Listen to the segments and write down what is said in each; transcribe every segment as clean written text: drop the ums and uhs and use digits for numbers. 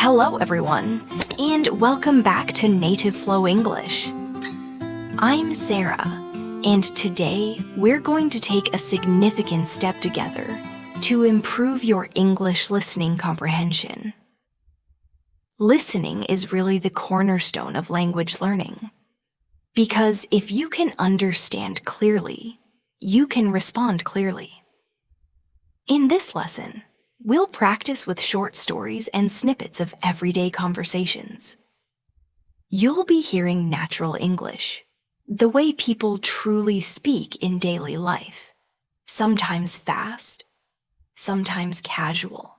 Hello everyone, and welcome back to Native Flow English. I'm Sarah, and today we're going to take a significant step together to improve your English listening comprehension. Listening is really the cornerstone of language learning, because if you can understand clearly, you can respond clearly. In this lesson, we'll practice with short stories and snippets of everyday conversations. You'll be hearing natural English, the way people truly speak in daily life, sometimes fast, sometimes casual,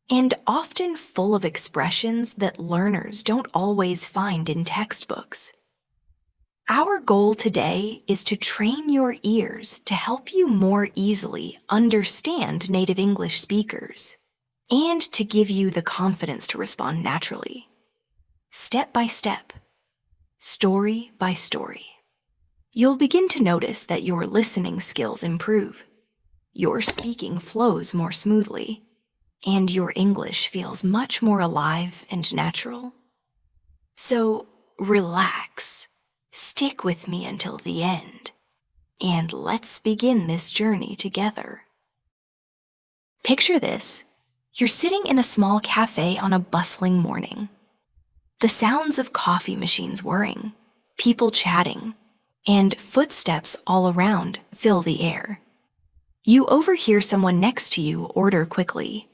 and often full of expressions that learners don't always find in textbooks. Our goal today is to train your ears to help you more easily understand native English speakers and to give you the confidence to respond naturally. Step by step, story by story, you'll begin to notice that your listening skills improve, your speaking flows more smoothly, and your English feels much more alive and natural. So, relax. Stick with me until the end, and let's begin this journey together. Picture this. You're sitting in a small cafe on a bustling morning. The sounds of coffee machines whirring, people chatting, and footsteps all around fill the air. You overhear someone next to you order quickly.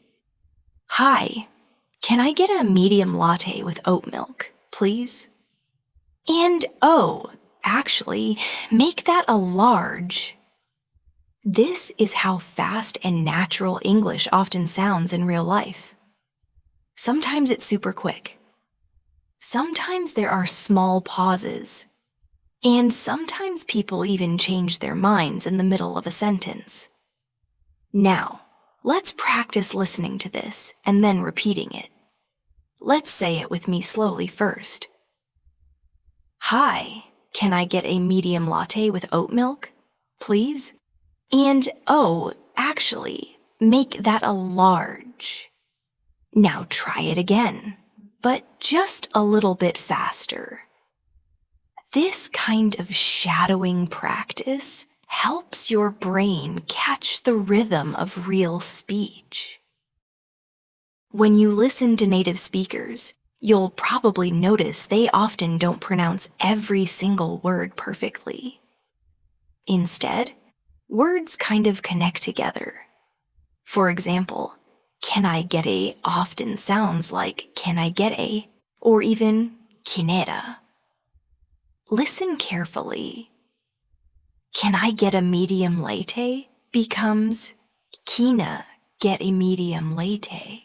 "Hi, can I get a medium latte with oat milk, please?" And actually, make that a large. This is how fast and natural English often sounds in real life. Sometimes it's super quick. Sometimes there are small pauses. And sometimes people even change their minds in the middle of a sentence. Now, let's practice listening to this and then repeating it. Let's say it with me slowly first. "Hi, can I get a medium latte with oat milk, please?" And actually, make that a large. Now try it again, but just a little bit faster. This kind of shadowing practice helps your brain catch the rhythm of real speech. When you listen to native speakers, you'll probably notice they often don't pronounce every single word perfectly. Instead, words kind of connect together. For example, "can I get a" often sounds like "can I get a," or even "quinera." Listen carefully. "Can I get a medium latte" becomes "Kina get a medium latte."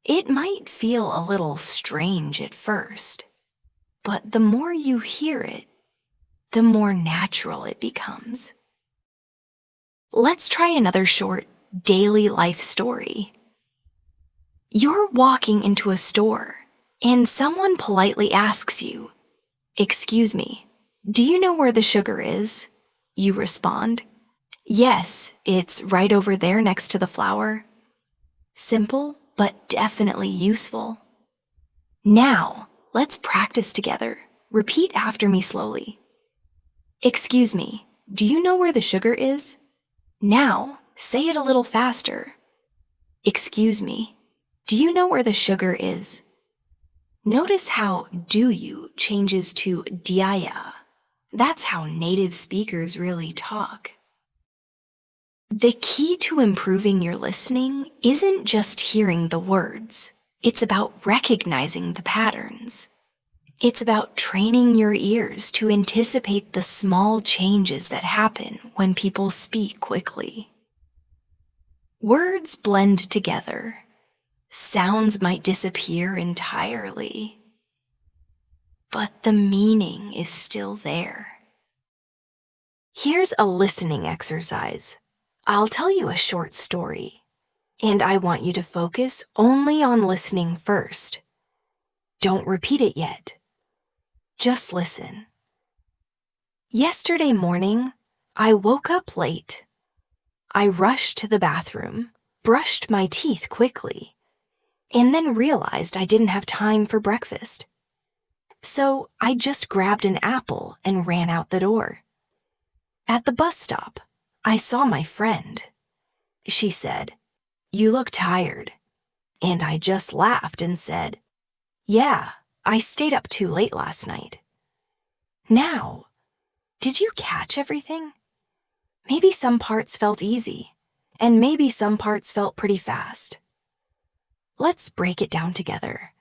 It might feel a little strange at first, but the more you hear it, the more natural it becomes. Let's try another short daily life story. You're walking into a store, and someone politely asks you, "Excuse me, do you know where the sugar is?" You respond, "Yes, it's right over there next to the flour." Simple, but definitely useful. Now, let's practice together. Repeat after me slowly. "Excuse me, do you know where the sugar is?" Now, say it a little faster. "Excuse me, do you know where the sugar is?" Notice how "do you" changes to "diaya." That's how native speakers really talk. The key to improving your listening isn't just hearing the words. It's about recognizing the patterns. It's about training your ears to anticipate the small changes that happen when people speak quickly. Words blend together. Sounds might disappear entirely. But the meaning is still there. Here's a listening exercise. I'll tell you a short story, and I want you to focus only on listening first. Don't repeat it yet. Just listen. Yesterday morning, I woke up late. I rushed to the bathroom, brushed my teeth quickly, and then realized I didn't have time for breakfast. So I just grabbed an apple and ran out the door. At the bus stop, I saw my friend. She said, "You look tired." And I just laughed and said, "Yeah, I stayed up too late last night." Now, did you catch everything? Maybe some parts felt easy, and maybe some parts felt pretty fast. Let's break it down together.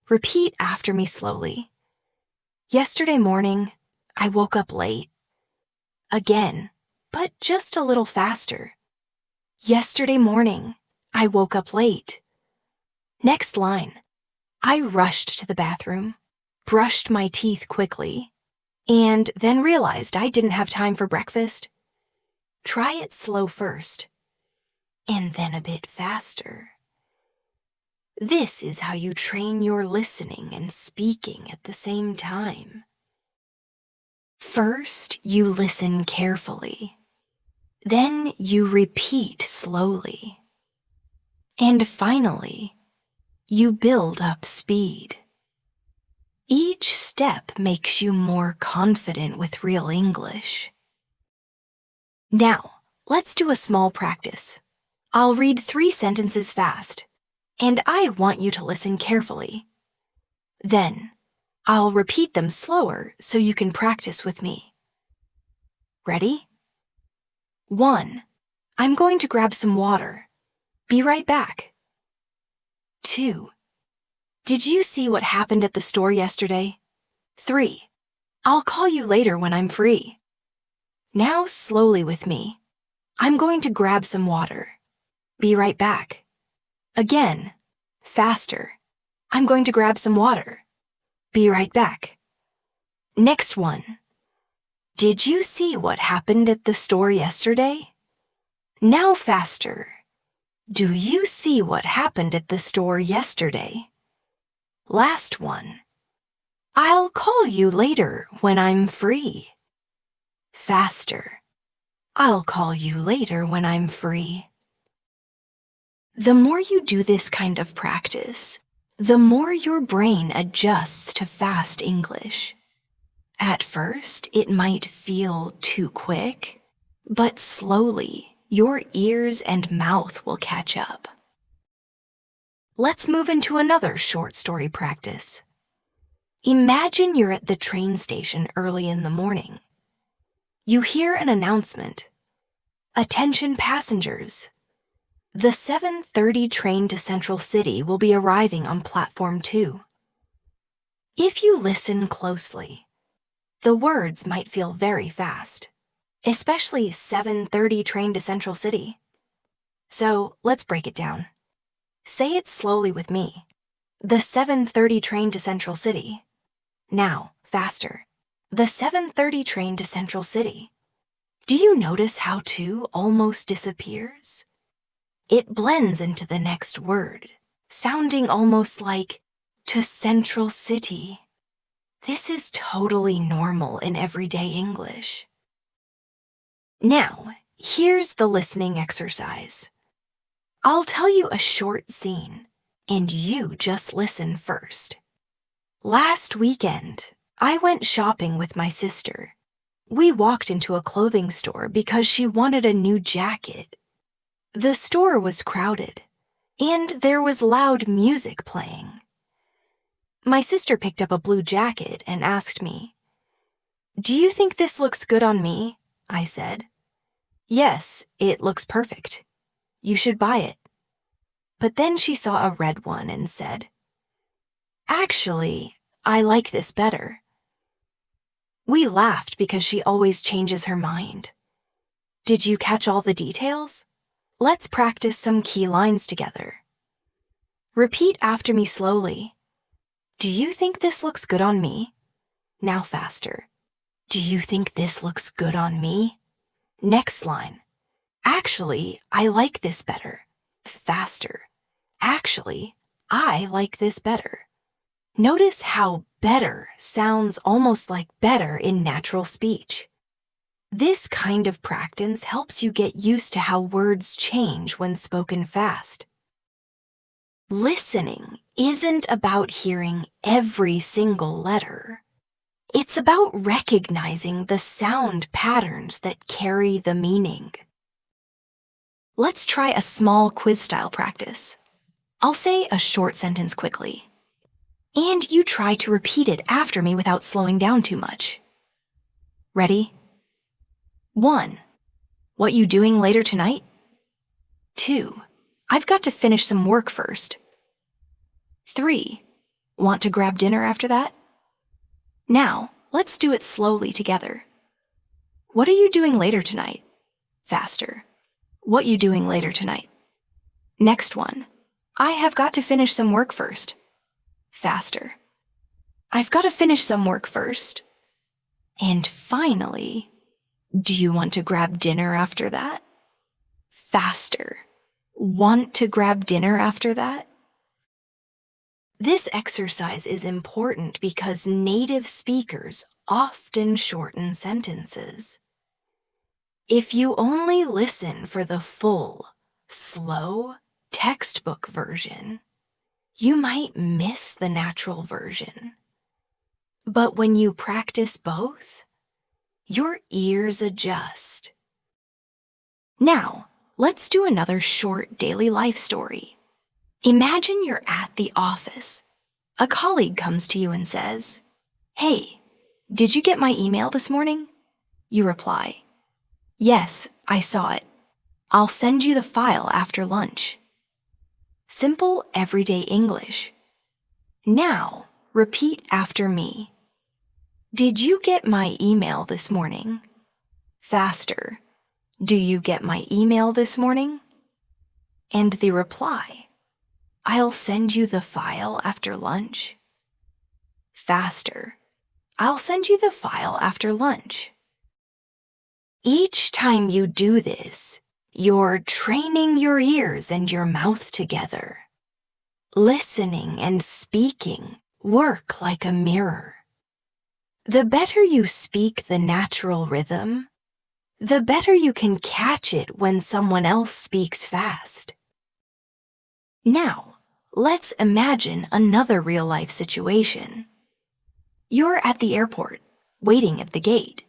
Repeat after me slowly. Yesterday morning, I woke up late. Again, but just a little faster. Yesterday morning, I woke up late. Next line. I rushed to the bathroom, brushed my teeth quickly, and then realized I didn't have time for breakfast. Try it slow first, and then a bit faster. This is how you train your listening and speaking at the same time. First, you listen carefully. Then you repeat slowly. And finally, you build up speed. Each step makes you more confident with real English. Now, let's do a small practice. I'll read 3 sentences fast, and I want you to listen carefully. Then, I'll repeat them slower so you can practice with me. Ready? 1. I'm going to grab some water. Be right back. 2. Did you see what happened at the store yesterday? 3. I'll call you later when I'm free. Now slowly with me. I'm going to grab some water. Be right back. Again, faster. I'm going to grab some water. Be right back. Next one. Did you see what happened at the store yesterday? Now faster. Do you see what happened at the store yesterday? Last one. I'll call you later when I'm free. Faster. I'll call you later when I'm free. The more you do this kind of practice, the more your brain adjusts to fast English. At first, it might feel too quick, but slowly, your ears and mouth will catch up. Let's move into another short story practice. Imagine you're at the train station early in the morning. You hear an announcement. Attention passengers. The 7:30 train to Central City will be arriving on platform 2. If you listen closely, the words might feel very fast, especially 7:30 train to Central City. So let's break it down. Say it slowly with me. The 7:30 train to Central City. Now, faster. The 7:30 train to Central City. Do you notice how 2 almost disappears? It blends into the next word, sounding almost like to Central City. This is totally normal in everyday English. Now, here's the listening exercise. I'll tell you a short scene, and you just listen first. Last weekend, I went shopping with my sister. We walked into a clothing store because she wanted a new jacket. The store was crowded, and there was loud music playing. My sister picked up a blue jacket and asked me, "Do you think this looks good on me?" I said. "Yes, it looks perfect. You should buy it." But then she saw a red one and said, "Actually, I like this better." We laughed because she always changes her mind. Did you catch all the details? Let's practice some key lines together. Repeat after me slowly. Do you think this looks good on me? Now faster. Do you think this looks good on me? Next line. Actually, I like this better. Faster. Actually, I like this better. Notice how better sounds almost like better in natural speech. This kind of practice helps you get used to how words change when spoken fast. Listening isn't about hearing every single letter. It's about recognizing the sound patterns that carry the meaning. Let's try a small quiz-style practice. I'll say a short sentence quickly, and you try to repeat it after me without slowing down too much. Ready? 1. What you doing later tonight? 2. I've got to finish some work first. 3. Want to grab dinner after that? Now, let's do it slowly together. What are you doing later tonight? Faster. What you doing later tonight? Next one. I have got to finish some work first. Faster. I've got to finish some work first. And finally, do you want to grab dinner after that? Faster. Want to grab dinner after that? This exercise is important because native speakers often shorten sentences. If you only listen for the full, slow, textbook version, you might miss the natural version. But when you practice both, your ears adjust. Now, let's do another short daily life story. Imagine you're at the office. A colleague comes to you and says, "Hey, did you get my email this morning?" You reply, "Yes, I saw it. I'll send you the file after lunch." Simple everyday English. Now, repeat after me. Did you get my email this morning? Faster. Do you get my email this morning? And the reply, I'll send you the file after lunch. Faster. I'll send you the file after lunch. Each time you do this, you're training your ears and your mouth together. Listening and speaking work like a mirror. The better you speak the natural rhythm, the better you can catch it when someone else speaks fast. Now, let's imagine another real-life situation. You're at the airport, waiting at the gate,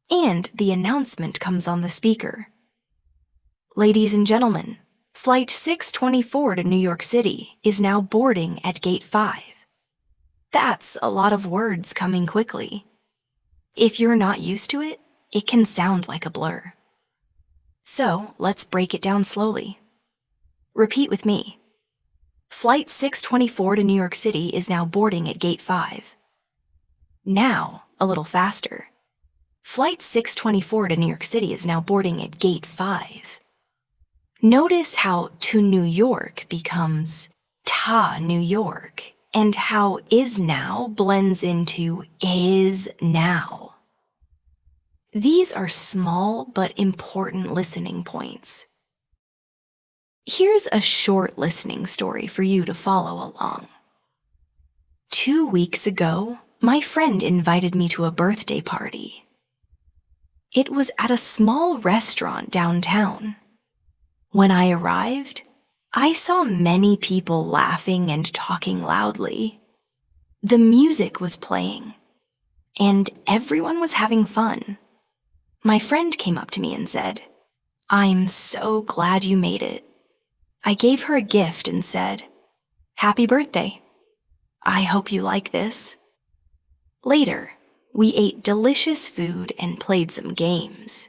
and the announcement comes on the speaker. Ladies and gentlemen, Flight 624 to New York City is now boarding at Gate 5. That's a lot of words coming quickly. If you're not used to it, it can sound like a blur. So let's break it down slowly. Repeat with me. Flight 624 to New York City is now boarding at Gate 5. Now, a little faster. Flight 624 to New York City is now boarding at Gate 5. Notice how to New York becomes ta New York, and how is now blends into is now. These are small but important listening points. Here's a short listening story for you to follow along. 2 weeks ago, my friend invited me to a birthday party. It was at a small restaurant downtown. When I arrived, I saw many people laughing and talking loudly. The music was playing, and everyone was having fun. My friend came up to me and said, "I'm so glad you made it." I gave her a gift and said, "Happy birthday. I hope you like this." Later, we ate delicious food and played some games.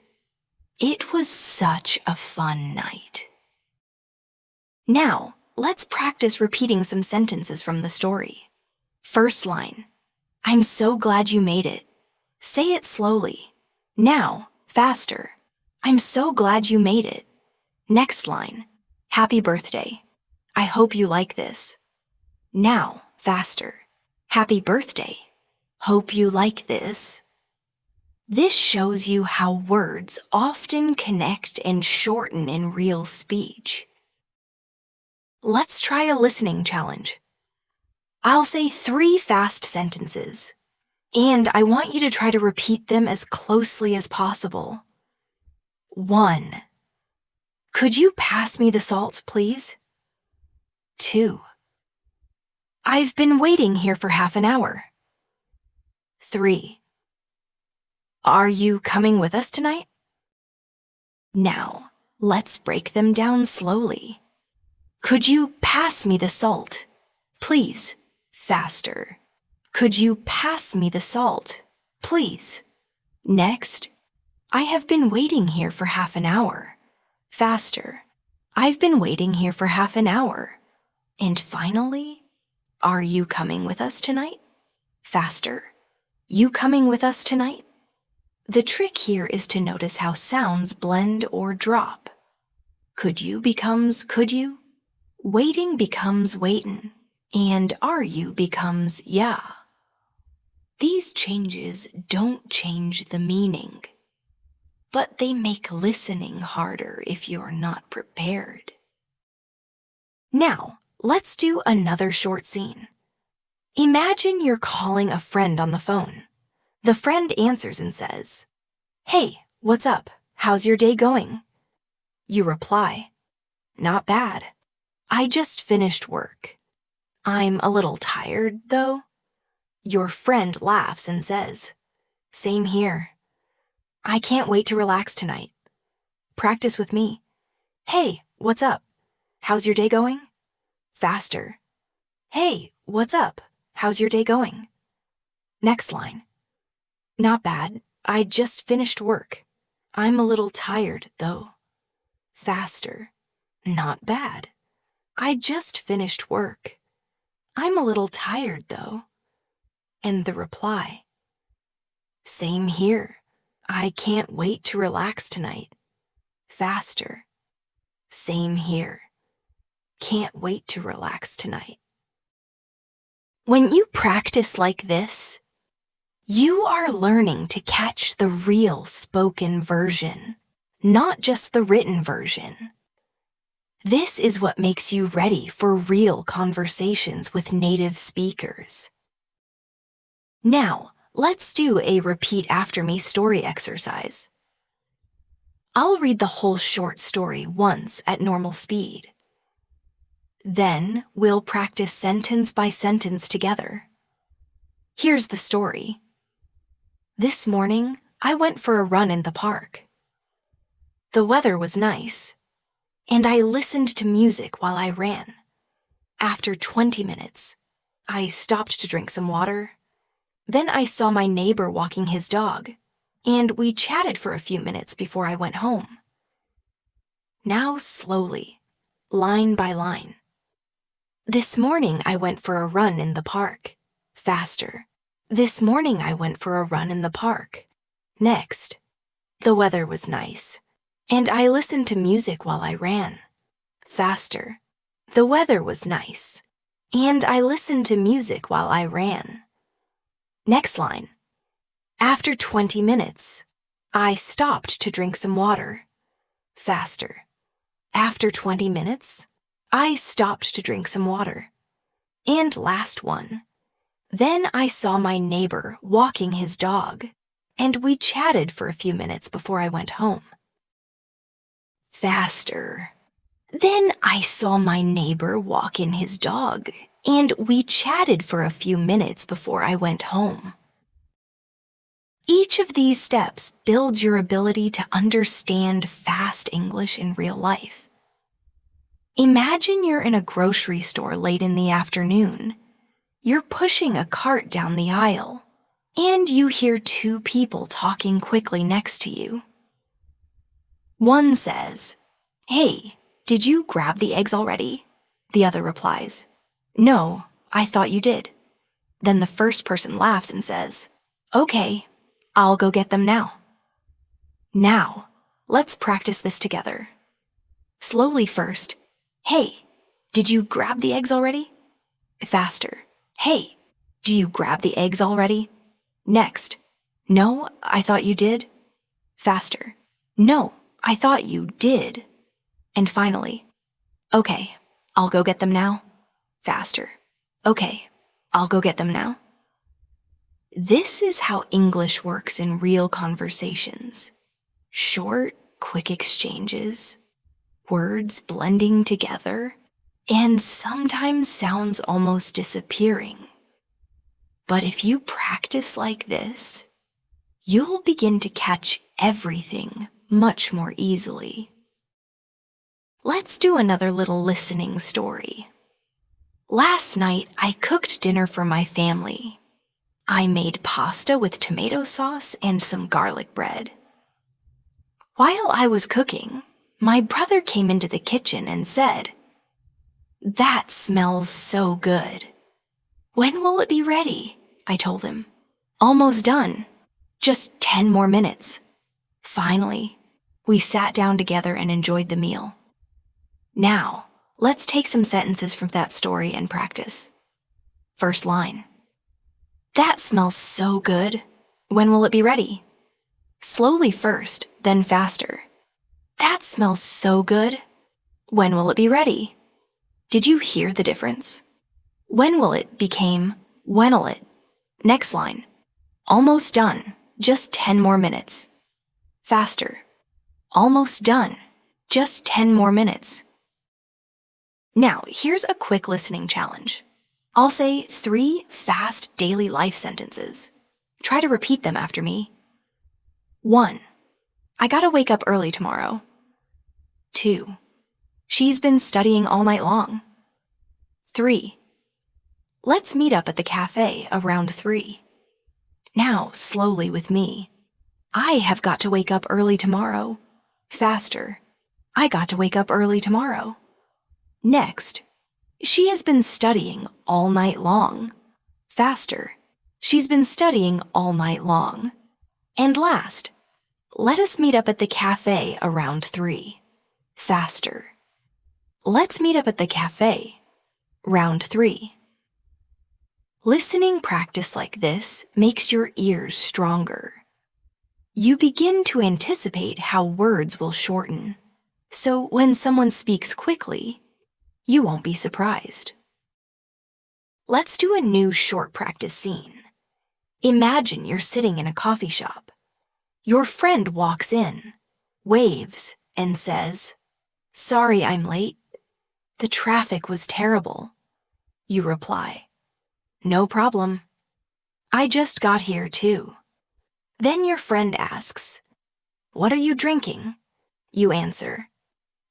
It was such a fun night. Now, let's practice repeating some sentences from the story. First line, I'm so glad you made it. Say it slowly. Now, faster. I'm so glad you made it. Next line, happy birthday. I hope you like this. Now, faster. Happy birthday. Hope you like this. This shows you how words often connect and shorten in real speech. Let's try a listening challenge. I'll say 3 fast sentences, and I want you to try to repeat them as closely as possible. 1. Could you pass me the salt, please? 2. I've been waiting here for half an hour. 3. Are you coming with us tonight? Now, let's break them down slowly. Could you pass me the salt? Please. Faster. Could you pass me the salt? Please. Next. I have been waiting here for half an hour. Faster. I've been waiting here for half an hour. And finally, are you coming with us tonight? Faster. You coming with us tonight? The trick here is to notice how sounds blend or drop. Could you becomes could you? Waiting becomes waitin', and are you becomes yeah. These changes don't change the meaning, but they make listening harder if you're not prepared. Now, let's do another short scene. Imagine you're calling a friend on the phone. The friend answers and says, "Hey, what's up? How's your day going?" You reply, "Not bad. I just finished work. I'm a little tired, though." Your friend laughs and says, "Same here. I can't wait to relax tonight. Practice with me. Hey, what's up? How's your day going?" Faster. "Hey, what's up? How's your day going?" Next line. "Not bad. I just finished work. I'm a little tired, though." Faster. "Not bad. I just finished work. I'm a little tired, though." And the reply. "Same here. I can't wait to relax tonight." Faster. "Same here. Can't wait to relax tonight." When you practice like this, you are learning to catch the real spoken version, not just the written version. This is what makes you ready for real conversations with native speakers. Now, let's do a repeat after me story exercise. I'll read the whole short story once at normal speed. Then, we'll practice sentence by sentence together. Here's the story. This morning, I went for a run in the park. The weather was nice, and I listened to music while I ran. After 20 minutes, I stopped to drink some water. Then I saw my neighbor walking his dog, and we chatted for a few minutes before I went home. Now slowly, line by line. This morning I went for a run in the park. Faster. This morning I went for a run in the park. Next. The weather was nice, and I listened to music while I ran. Faster. The weather was nice, and I listened to music while I ran. Next line. After 20 minutes, I stopped to drink some water. Faster. After 20 minutes, I stopped to drink some water. And last one. Then I saw my neighbor walking his dog, and we chatted for a few minutes before I went home. Faster. Then I saw my neighbor walking his dog, and we chatted for a few minutes before I went home. Each of these steps builds your ability to understand fast English in real life. Imagine you're in a grocery store late in the afternoon. You're pushing a cart down the aisle, and you hear two people talking quickly next to you. One says, "Hey, did you grab the eggs already?" The other replies, "No, I thought you did." Then the first person laughs and says, "Okay, I'll go get them now." Now, let's practice this together. Slowly first. "Hey, did you grab the eggs already?" Faster. "Hey, do you grab the eggs already?" Next. "No, I thought you did." Faster. "No, I thought you did." And finally, "Okay, I'll go get them now." Faster. "Okay, I'll go get them now." This is how English works in real conversations. Short, quick exchanges, words blending together, and sometimes sounds almost disappearing. But if you practice like this, you'll begin to catch everything much more easily. Let's do another little listening story. Last night, I cooked dinner for my family. I made pasta with tomato sauce and some garlic bread. While I was cooking, my brother came into the kitchen and said, "That smells so good." "When will it be ready?" I told him. "Almost done. Just 10 more minutes." Finally, we sat down together and enjoyed the meal. Now, let's take some sentences from that story and practice. First line. "That smells so good. When will it be ready?" Slowly first, then faster. "That smells so good. When will it be ready?" Did you hear the difference? When will it became when'll it. Next line. "Almost done. Just 10 more minutes." Faster. "Almost done. Just 10 more minutes." Now, here's a quick listening challenge. I'll say 3 fast daily life sentences. Try to repeat them after me. 1. I gotta wake up early tomorrow. 2. She's been studying all night long. 3. Let's meet up at the cafe around 3. Now, slowly with me. I have got to wake up early tomorrow. Faster. I got to wake up early tomorrow. Next. She has been studying all night long. Faster. She's been studying all night long. And last. Let us meet up at the cafe around 3. Faster. Let's meet up at the cafe. Round 3. Listening practice like this makes your ears stronger. You begin to anticipate how words will shorten. So when someone speaks quickly, you won't be surprised. Let's do a new short practice scene. Imagine you're sitting in a coffee shop. Your friend walks in, waves, and says, "Sorry I'm late. The traffic was terrible." You reply, "No problem. I just got here too." Then your friend asks, "What are you drinking?" You answer,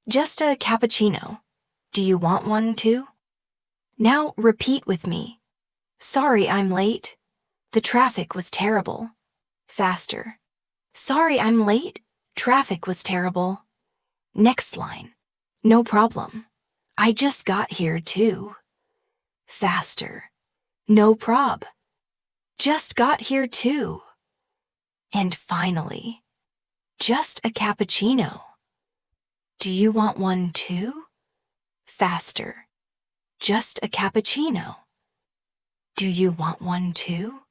"Just a cappuccino. Do you want one too?" Now repeat with me. "Sorry I'm late. The traffic was terrible." Faster. "Sorry I'm late. Traffic was terrible." Next line. "No problem. I just got here too." Faster. "No prob. Just got here too." And finally, "Just a cappuccino. Do you want one too?" Faster. "Just a cappuccino. Do you want one too?"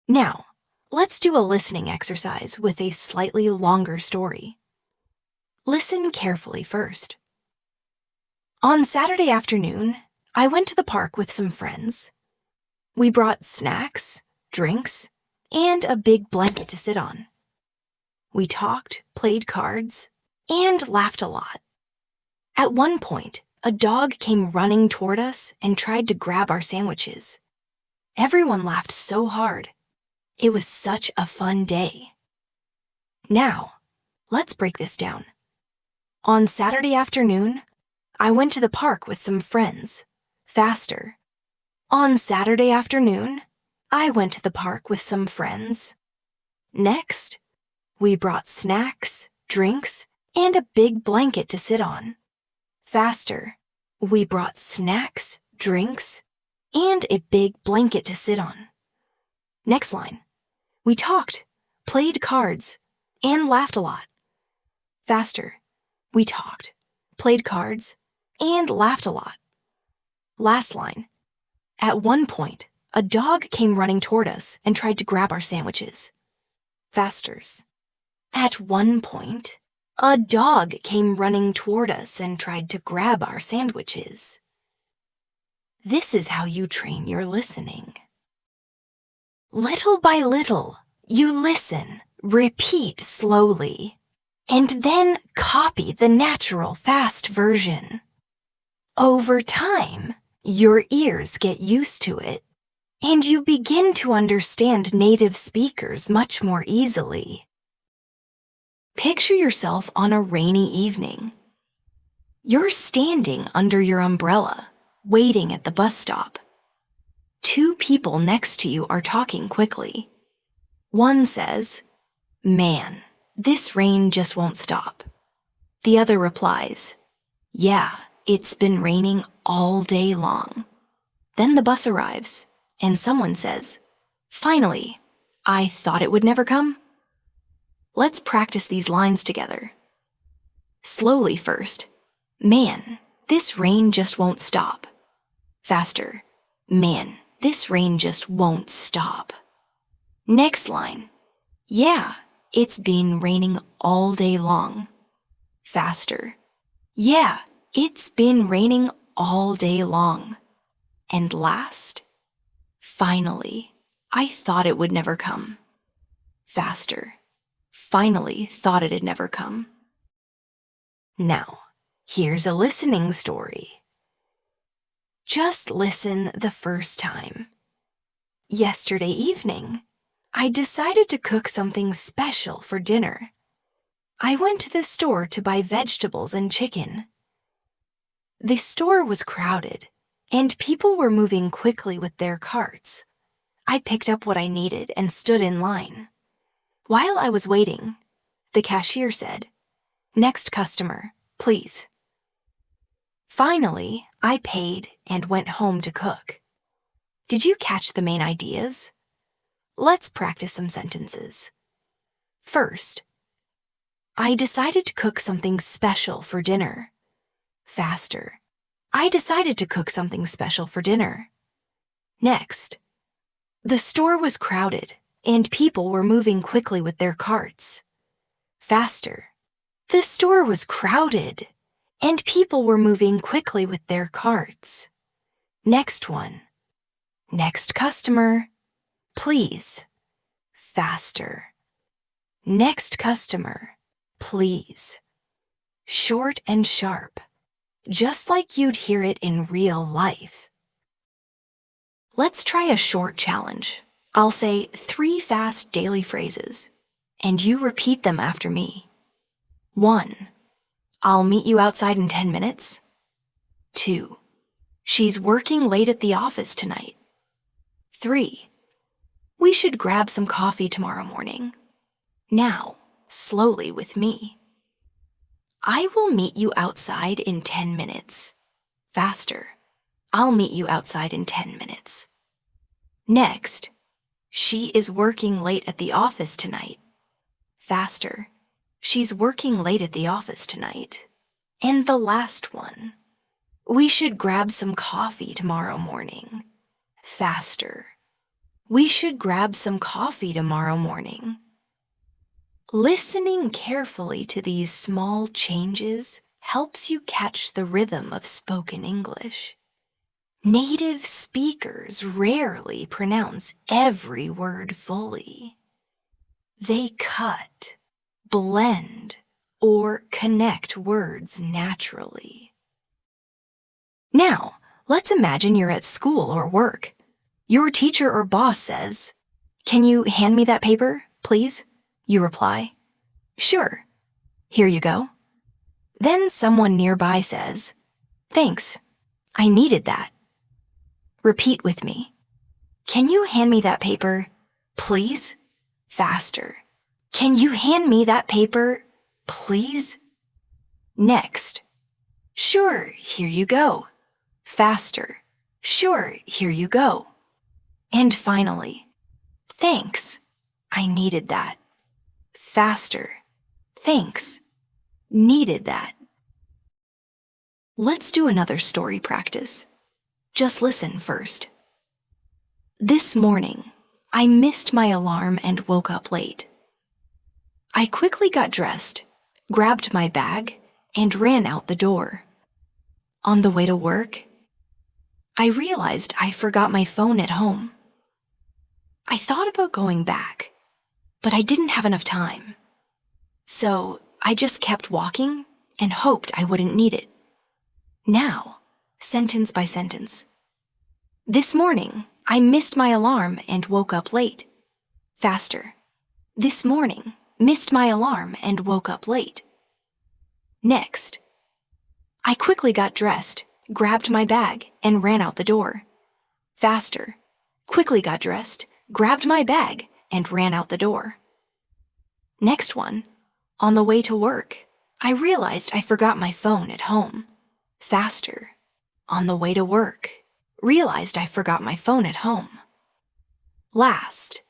Now, let's do a listening exercise with a slightly longer story. Listen carefully first. On Saturday afternoon, I went to the park with some friends. We brought snacks, drinks, and a big blanket to sit on. We talked, played cards, and laughed a lot. At one point, a dog came running toward us and tried to grab our sandwiches. Everyone laughed so hard. It was such a fun day. Now, let's break this down. On Saturday afternoon, I went to the park with some friends. Faster. On Saturday afternoon, I went to the park with some friends. Next, we brought snacks, drinks, and a big blanket to sit on. Faster. We brought snacks, drinks, and a big blanket to sit on. Next line. We talked, played cards, and laughed a lot. Faster. We talked, played cards, and laughed a lot. Last line. At one point, a dog came running toward us and tried to grab our sandwiches. Fasters. At one point, a dog came running toward us and tried to grab our sandwiches. This is how you train your listening. Little by little, you listen, repeat slowly, and then copy the natural fast version. Over time, your ears get used to it, and you begin to understand native speakers much more easily. Picture yourself on a rainy evening. You're standing under your umbrella, waiting at the bus stop. Two people next to you are talking quickly. One says, "Man, this rain just won't stop." The other replies, "Yeah, it's been raining all day long." Then the bus arrives, and someone says, "Finally, I thought it would never come." Let's practice these lines together. Slowly first. "Man, this rain just won't stop." Faster. "Man, this rain just won't stop." Next line. "Yeah, it's been raining all day long." Faster. "Yeah, it's been raining all day long." And last. "Finally, I thought it would never come." Faster. "Finally thought it'd never come." Now, here's a listening story. Just listen the first time. Yesterday evening, I decided to cook something special for dinner. I went to the store to buy vegetables and chicken. The store was crowded, and people were moving quickly with their carts. I picked up what I needed and stood in line. While I was waiting, the cashier said, "Next customer, please." Finally, I paid and went home to cook. Did you catch the main ideas? Let's practice some sentences. First, I decided to cook something special for dinner. Faster. I decided to cook something special for dinner. Next, the store was crowded and people were moving quickly with their carts. Faster. The store was crowded and people were moving quickly with their carts. Next one. Next customer, please. Faster. Next customer, please. Short and sharp, just like you'd hear it in real life. Let's try a short challenge. I'll say 3 fast daily phrases, and you repeat them after me. 1. I'll meet you outside in 10 minutes. 2. She's working late at the office tonight. 3. We should grab some coffee tomorrow morning. Now, slowly with me. I will meet you outside in 10 minutes. Faster. I'll meet you outside in 10 minutes. Next, she is working late at the office tonight. Faster. She's working late at the office tonight. And the last one. We should grab some coffee tomorrow morning. Faster. We should grab some coffee tomorrow morning. Listening carefully to these small changes helps you catch the rhythm of spoken English. Native speakers rarely pronounce every word fully. They cut, blend, or connect words naturally. Now, let's imagine you're at school or work. Your teacher or boss says, "Can you hand me that paper, please?" You reply, "Sure. Here you go." Then someone nearby says, "Thanks. I needed that." Repeat with me. "Can you hand me that paper, please?" Faster. "Can you hand me that paper, please?" Next. "Sure, here you go." Faster. "Sure, here you go." And finally, "Thanks. I needed that." Faster. "Thanks. Needed that." Let's do another story practice. Just listen first. This morning, I missed my alarm and woke up late. I quickly got dressed, grabbed my bag, and ran out the door. On the way to work, I realized I forgot my phone at home. I thought about going back, but I didn't have enough time. So I just kept walking and hoped I wouldn't need it. Now, Sentence by sentence. This morning, I missed my alarm and woke up late. Faster. This morning, missed my alarm and woke up late. Next. I quickly got dressed, grabbed my bag, and ran out the door. Faster. Quickly got dressed, grabbed my bag, and ran out the door. Next one. On the way to work, I realized I forgot my phone at home. Faster. On the way to work, realized I forgot my phone at home. Last.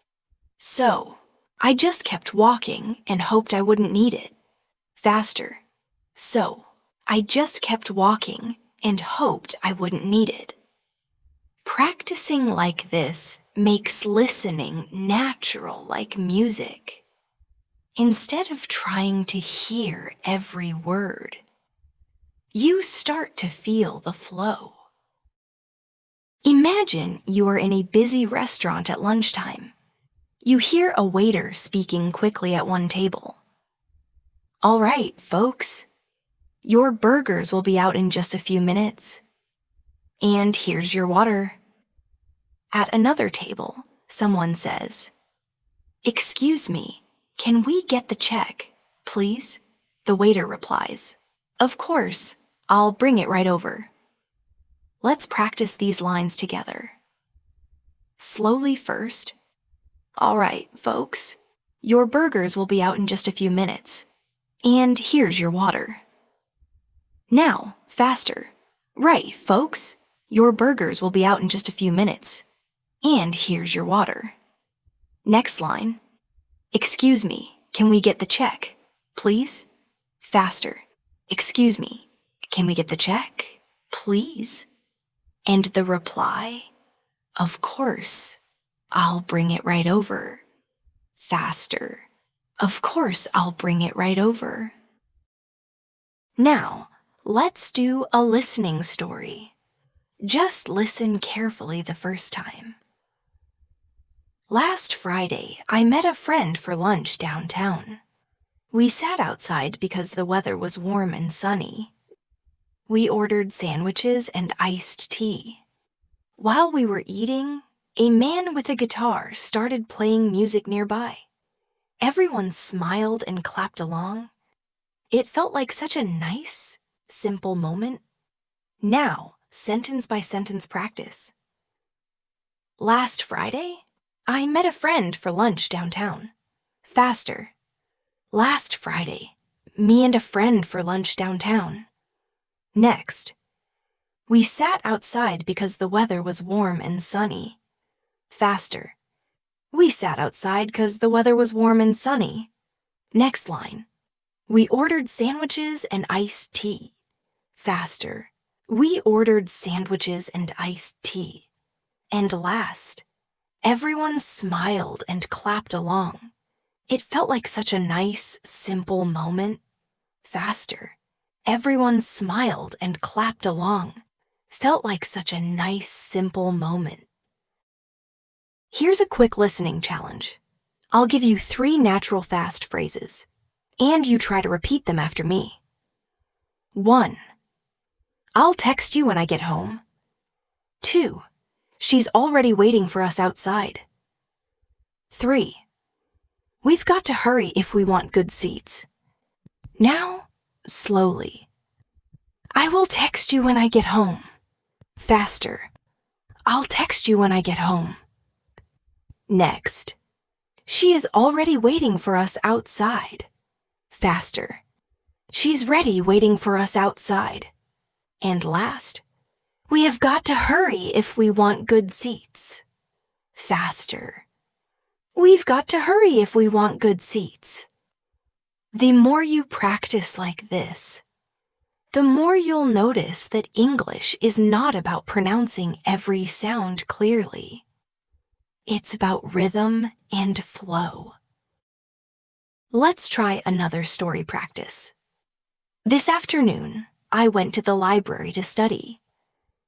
So, I just kept walking and hoped I wouldn't need it. Faster. So, I just kept walking and hoped I wouldn't need it. Practicing like this makes listening natural like music. Instead of trying to hear every word, you start to feel the flow. Imagine you are in a busy restaurant at lunchtime. You hear a waiter speaking quickly at one table. All right, folks. Your burgers will be out in just a few minutes. And here's your water. At another table, someone says, "Excuse me, can we get the check, please?" The waiter replies, "Of course, I'll bring it right over." Let's practice these lines together. Slowly first. All right, folks. Your burgers will be out in just a few minutes. And here's your water. Now, faster. Right, folks. Your burgers will be out in just a few minutes. And here's your water. Next line. Excuse me, can we get the check, please? Faster. Excuse me, can we get the check, please? And the reply, of course, I'll bring it right over. Faster. Of course, I'll bring it right over. Now, let's do a listening story. Just listen carefully the first time. Last Friday, I met a friend for lunch downtown. We sat outside because the weather was warm and sunny. We ordered sandwiches and iced tea. While we were eating, a man with a guitar started playing music nearby. Everyone smiled and clapped along. It felt like such a nice, simple moment. Now, sentence by sentence practice. Last Friday, I met a friend for lunch downtown. Faster. Last Friday, me and a friend for lunch downtown. Next. We sat outside because the weather was warm and sunny. Faster. We sat outside because the weather was warm and sunny. Next line. We ordered sandwiches and iced tea. Faster. We ordered sandwiches and iced tea. And last. Everyone smiled and clapped along. It felt like such a nice, simple moment. Faster. Everyone smiled and clapped along. Felt like such a nice, simple moment. Here's a quick listening challenge. I'll give you 3 natural fast phrases, and you try to repeat them after me. 1. I'll text you when I get home. 2. She's already waiting for us outside. 3. We've got to hurry if we want good seats. Now, slowly. I will text you when I get home. Faster. I'll text you when I get home. Next. She is already waiting for us outside. Faster. She's ready waiting for us outside. And last. We have got to hurry if we want good seats. Faster. We've got to hurry if we want good seats. The more you practice like this, the more you'll notice that English is not about pronouncing every sound clearly. It's about rhythm and flow. Let's try another story practice. This afternoon, I went to the library to study.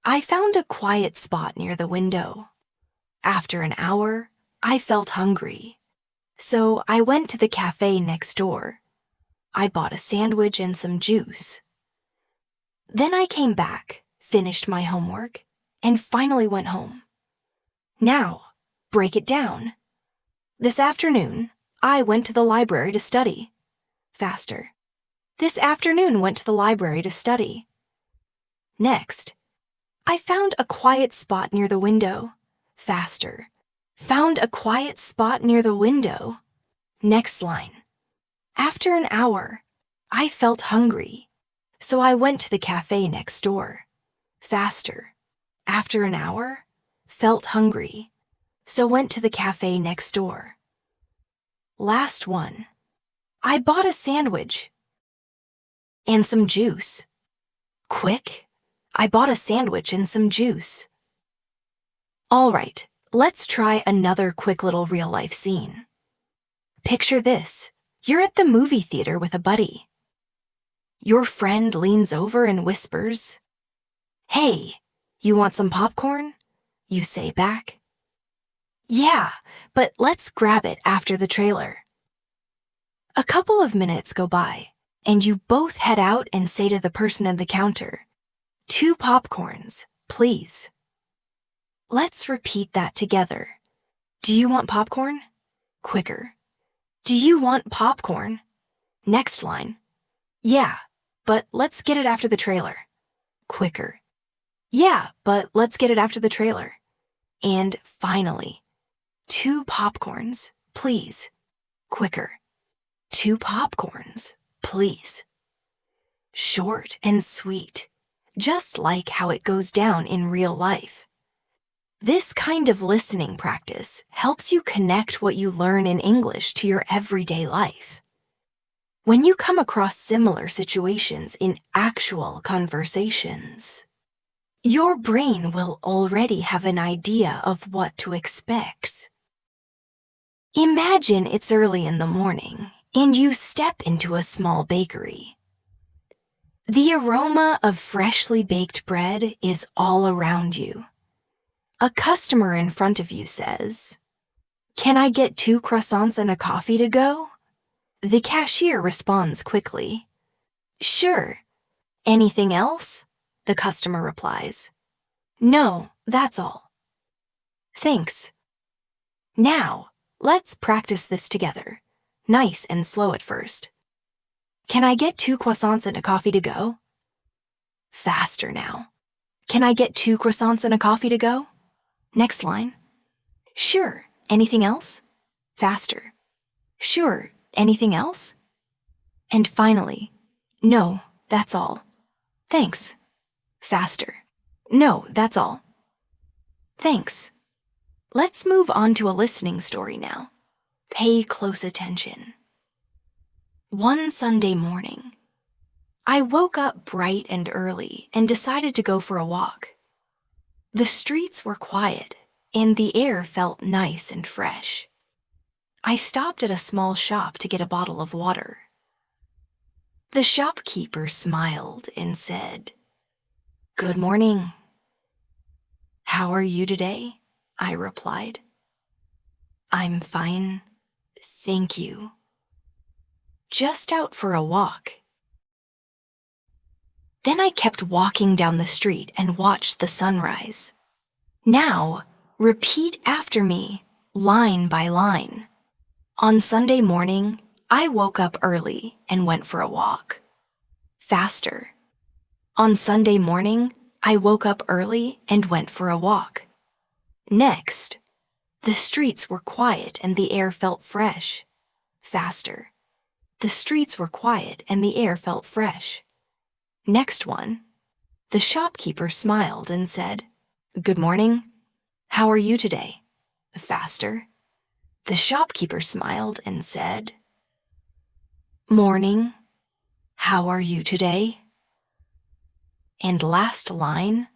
I found a quiet spot near the window. After an hour, I felt hungry. So I went to the cafe next door. I bought a sandwich and some juice. Then I came back, finished my homework, and finally went home. Now, break it down. This afternoon, I went to the library to study. Faster. This afternoon went to the library to study. Next, I found a quiet spot near the window. Faster. Found a quiet spot near the window. Next line. After an hour, I felt hungry, so I went to the cafe next door. Faster. After an hour, felt hungry, so went to the cafe next door. Last one. I bought a sandwich and some juice. Quick. I bought a sandwich and some juice. All right, let's try another quick little real-life scene. Picture this. You're at the movie theater with a buddy. Your friend leans over and whispers, "Hey, you want some popcorn?" You say back, "Yeah, but let's grab it after the trailer." A couple of minutes go by, and you both head out and say to the person at the counter, "2 popcorns, please." Let's repeat that together. Do you want popcorn? Quicker. Do you want popcorn? Next line. Yeah, but let's get it after the trailer. Quicker. Yeah, but let's get it after the trailer. And finally, 2 popcorns, please. Quicker. 2 popcorns, please. Short and sweet, just like how it goes down in real life. This kind of listening practice helps you connect what you learn in English to your everyday life. When you come across similar situations in actual conversations, your brain will already have an idea of what to expect. Imagine it's early in the morning and you step into a small bakery. The aroma of freshly baked bread is all around you. A customer in front of you says, "Can I get 2 croissants and a coffee to go?" The cashier responds quickly, "Sure. Anything else?" The customer replies, "No, that's all." Thanks. Now, let's practice this together. Nice and slow at first. Can I get 2 croissants and a coffee to go? Faster now. Can I get 2 croissants and a coffee to go? Next line. Sure. Anything else? Faster. Sure. Anything else? And finally, no, that's all. Thanks. Faster. No, that's all. Thanks. Let's move on to a listening story now. Pay close attention. One Sunday morning, I woke up bright and early and decided to go for a walk. The streets were quiet, and the air felt nice and fresh. I stopped at a small shop to get a bottle of water. The shopkeeper smiled and said, "Good morning." "How are you today?" I replied. "I'm fine, thank you. Just out for a walk." Then I kept walking down the street and watched the sunrise. Now, repeat after me, line by line. On Sunday morning, I woke up early and went for a walk. Faster. On Sunday morning, I woke up early and went for a walk. Next, the streets were quiet and the air felt fresh. Faster. The streets were quiet and the air felt fresh. Next one, the shopkeeper smiled and said, "Good morning. How are you today?" Faster. The shopkeeper smiled and said, "Morning. How are you today?" And last line,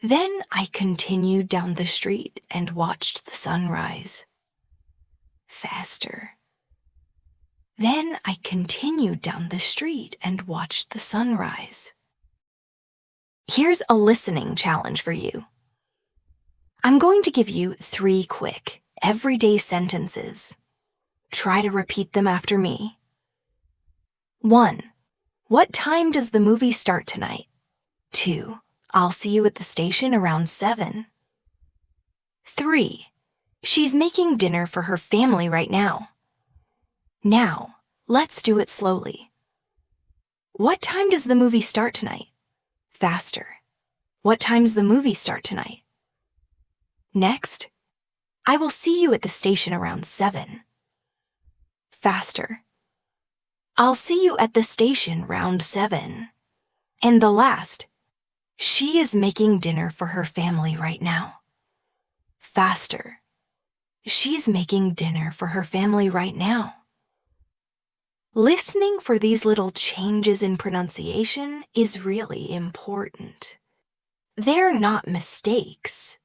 then I continued down the street and watched the sunrise. Faster. Then I continued down the street and watched the sunrise. Here's a listening challenge for you. I'm going to give you 3 quick, everyday sentences. Try to repeat them after me. 1. What time does the movie start tonight? 2. I'll see you at the station around 7. 3. She's making dinner for her family right now. Now, let's do it slowly. What time does the movie start tonight? Faster. What time's the movie start tonight? Next, I will see you at the station around 7. Faster. I'll see you at the station round 7. And the last, she is making dinner for her family right now. Faster. She's making dinner for her family right now. Listening for these little changes in pronunciation is really important. They're not mistakes,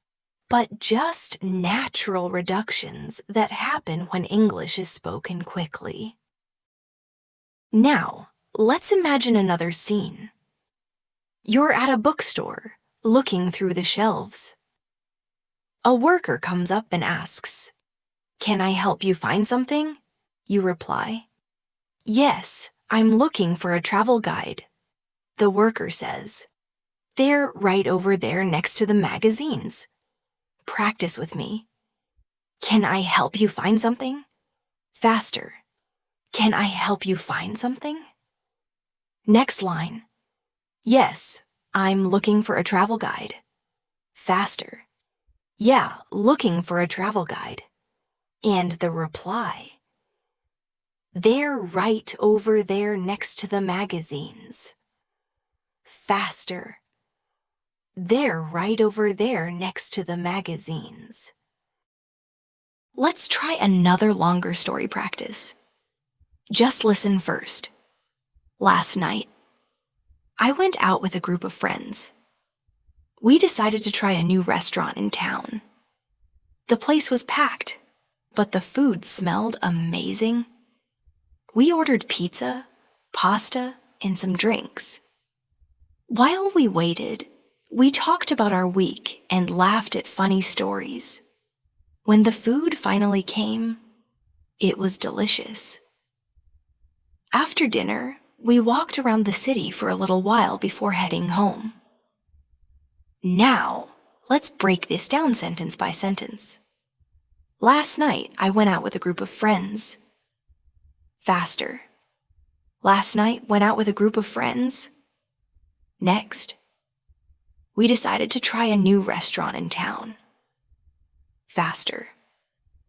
but just natural reductions that happen when English is spoken quickly. Now, let's imagine another scene. You're at a bookstore, looking through the shelves. A worker comes up and asks, "Can I help you find something?" You reply, "Yes, I'm looking for a travel guide." The worker says, "They're right over there next to the magazines." Practice with me. Can I help you find something? Faster. Can I help you find something? Next line. Yes, I'm looking for a travel guide. Faster. Yeah, looking for a travel guide. And the reply. They're right over there next to the magazines. Faster. They're right over there next to the magazines. Let's try another longer story practice. Just listen first. Last night, I went out with a group of friends. We decided to try a new restaurant in town. The place was packed, but the food smelled amazing. We ordered pizza, pasta, and some drinks. While we waited, we talked about our week and laughed at funny stories. When the food finally came, it was delicious. After dinner, we walked around the city for a little while before heading home. Now, let's break this down sentence by sentence. Last night, I went out with a group of friends. Faster. Last night, went out with a group of friends. Next, we decided to try a new restaurant in town. Faster.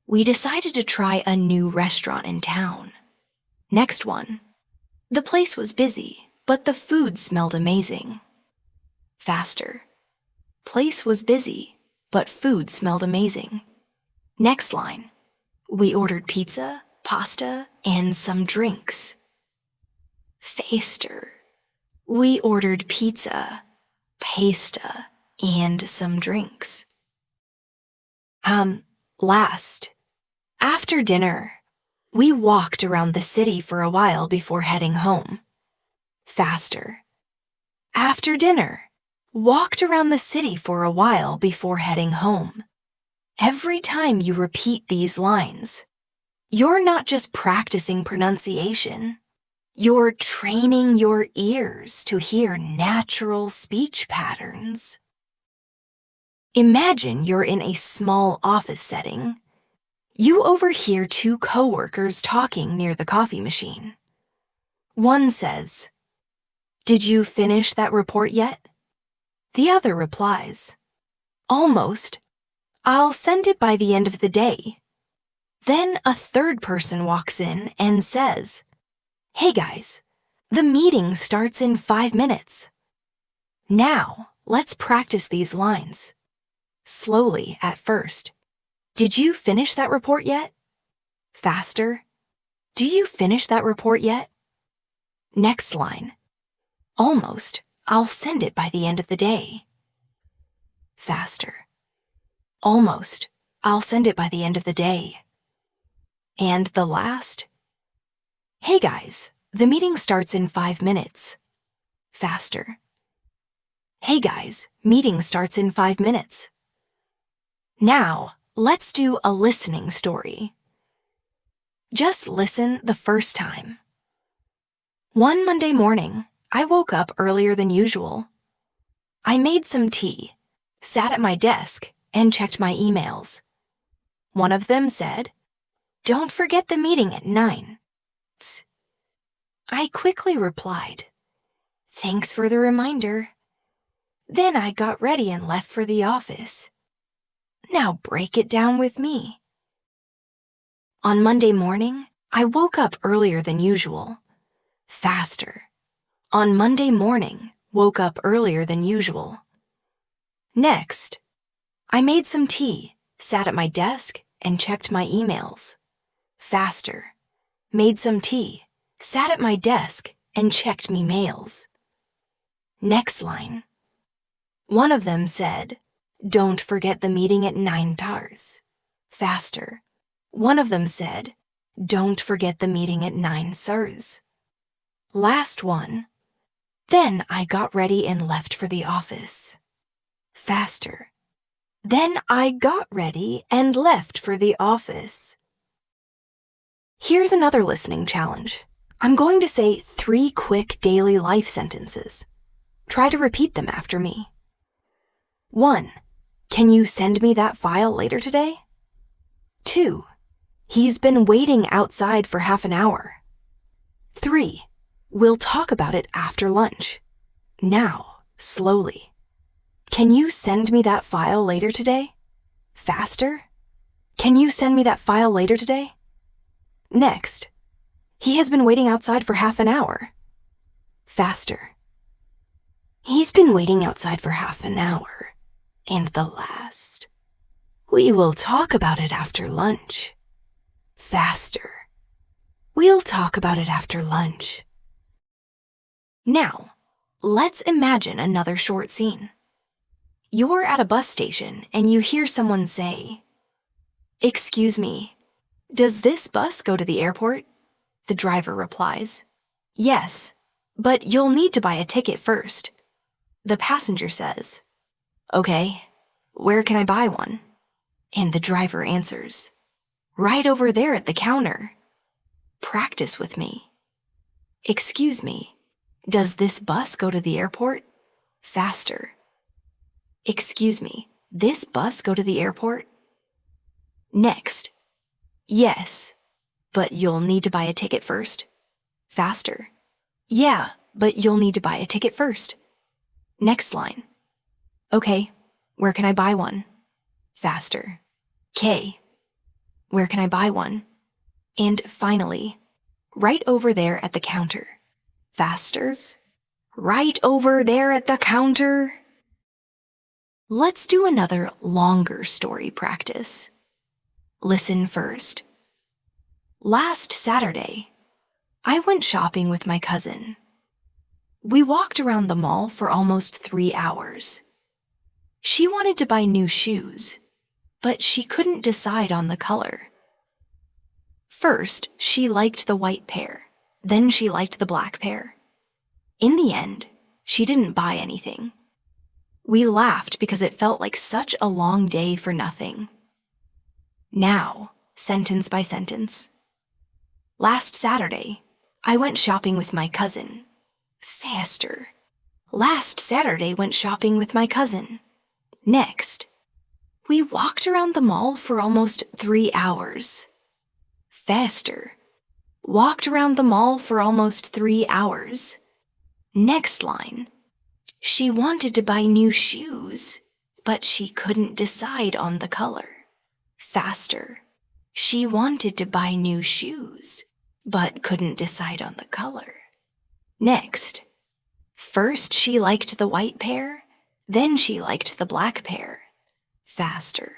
We decided to try a new restaurant in town. Next one. The place was busy, but the food smelled amazing. Faster. Place was busy, but food smelled amazing. Next line. We ordered pizza, pasta, and some drinks. Faster. We ordered pizza, pasta, and some drinks. Last. After dinner, we walked around the city for a while before heading home. Faster. After dinner, walked around the city for a while before heading home. Every time you repeat these lines, you're not just practicing pronunciation. You're training your ears to hear natural speech patterns. Imagine you're in a small office setting. You overhear two coworkers talking near the coffee machine. One says, "Did you finish that report yet?" The other replies, "Almost. I'll send it by the end of the day." Then a third person walks in and says, "Hey guys, the meeting starts in 5 minutes." Now, let's practice these lines. Slowly at first. Did you finish that report yet? Faster. Do you finish that report yet? Next line. Almost. I'll send it by the end of the day. Faster. Almost. I'll send it by the end of the day. And the last. Hey guys, the meeting starts in 5 minutes. Faster. Hey guys, meeting starts in 5 minutes. Now, let's do a listening story. Just listen the first time. One Monday morning, I woke up earlier than usual. I made some tea, sat at my desk, and checked my emails. One of them said, "Don't forget the meeting at 9. I quickly replied, "Thanks for the reminder." Then I got ready and left for the office. Now break it down with me. On Monday morning, I woke up earlier than usual. Faster. On Monday morning, woke up earlier than usual. Next, I made some tea, sat at my desk, and checked my emails. Faster. Made some tea, sat at my desk, and checked me mails. Next line. One of them said, "Don't forget the meeting at 9 tars." Faster. One of them said, "Don't forget the meeting at 9 sirs." Last one. Then I got ready and left for the office. Faster. Then I got ready and left for the office. Here's another listening challenge. I'm going to say 3 quick daily life sentences. Try to repeat them after me. 1. Can you send me that file later today? 2. He's been waiting outside for half an hour. 3. We'll talk about it after lunch. Now, slowly. Can you send me that file later today? Faster. Can you send me that file later today? Next. He has been waiting outside for half an hour. Faster. He's been waiting outside for half an hour. And the last. We will talk about it after lunch. Faster. We'll talk about it after lunch. Now, let's imagine another short scene. You're at a bus station and you hear someone say, "Excuse me, does this bus go to the airport?" The driver replies, "Yes, but you'll need to buy a ticket first." The passenger says, "Okay, where can I buy one?" And the driver answers, "Right over there at the counter." Practice with me. Excuse me, does this bus go to the airport? Faster. Excuse me, this bus go to the airport? Next. Yes, but you'll need to buy a ticket first. Faster. Yeah, but you'll need to buy a ticket first. Next line. Okay, where can I buy one? Faster. K. Where can I buy one? And finally, right over there at the counter. Fasters. Right over there at the counter. Let's do another longer story practice. Listen first. Last Saturday, I went shopping with my cousin. We walked around the mall for almost 3 hours. She wanted to buy new shoes, but she couldn't decide on the color. First, she liked the white pair. Then she liked the black pair. In the end, she didn't buy anything. We laughed because it felt like such a long day for nothing. Now, sentence by sentence. Last Saturday, I went shopping with my cousin. Faster. Last Saturday went shopping with my cousin. Next. We walked around the mall for almost 3 hours. Faster. Walked around the mall for almost 3 hours. Next line. She wanted to buy new shoes, but she couldn't decide on the color. Faster. She wanted to buy new shoes, but couldn't decide on the color. Next. First she liked the white pair, then she liked the black pair. Faster.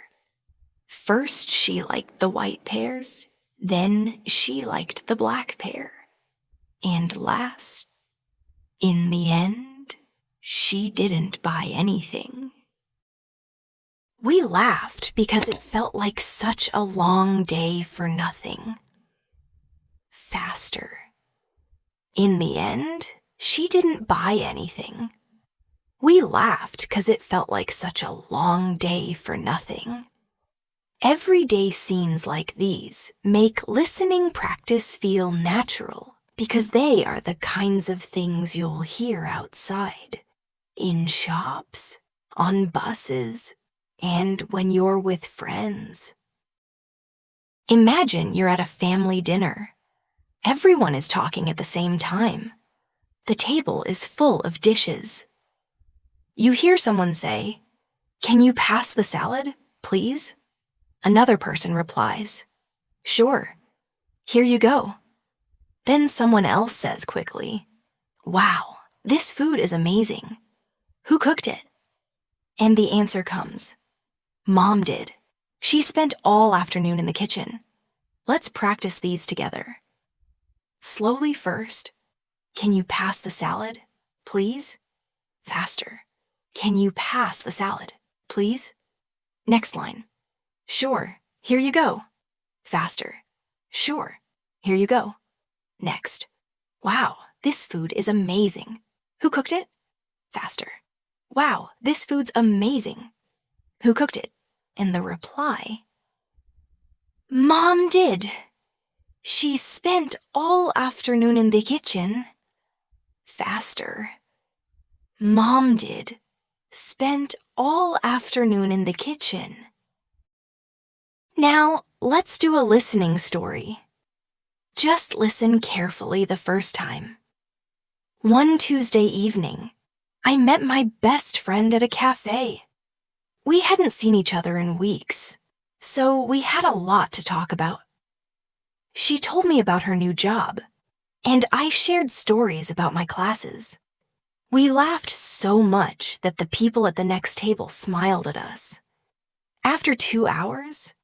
First she liked the white pairs, then she liked the black pair. And last, in the end, she didn't buy anything. We laughed because it felt like such a long day for nothing. Faster. In the end, she didn't buy anything. We laughed because it felt like such a long day for nothing. Everyday scenes like these make listening practice feel natural because they are the kinds of things you'll hear outside. in shops, on buses, and when you're with friends. Imagine you're at a family dinner. Everyone is talking at the same time. The table is full of dishes. You hear someone say, "Can you pass the salad, please?" Another person replies, "Sure, here you go." Then someone else says quickly, "Wow, this food is amazing. Who cooked it?" And the answer comes, "Mom did. She spent all afternoon in the kitchen." Let's practice these together. Slowly first. Can you pass the salad, please? Faster. Can you pass the salad, please? Next line. Sure, here you go. Faster. Sure, here you go. Next. Wow, this food is amazing. Who cooked it? Faster. Wow, this food's amazing. Who cooked it? And the reply, Mom did. She spent all afternoon in the kitchen. Faster. Mom did. Spent all afternoon in the kitchen. Now, let's do a listening story. Just listen carefully the first time. One Tuesday evening, I met my best friend at a cafe. We hadn't seen each other in weeks, so we had a lot to talk about. She told me about her new job, and I shared stories about my classes. We laughed so much that the people at the next table smiled at us. After 2 hours,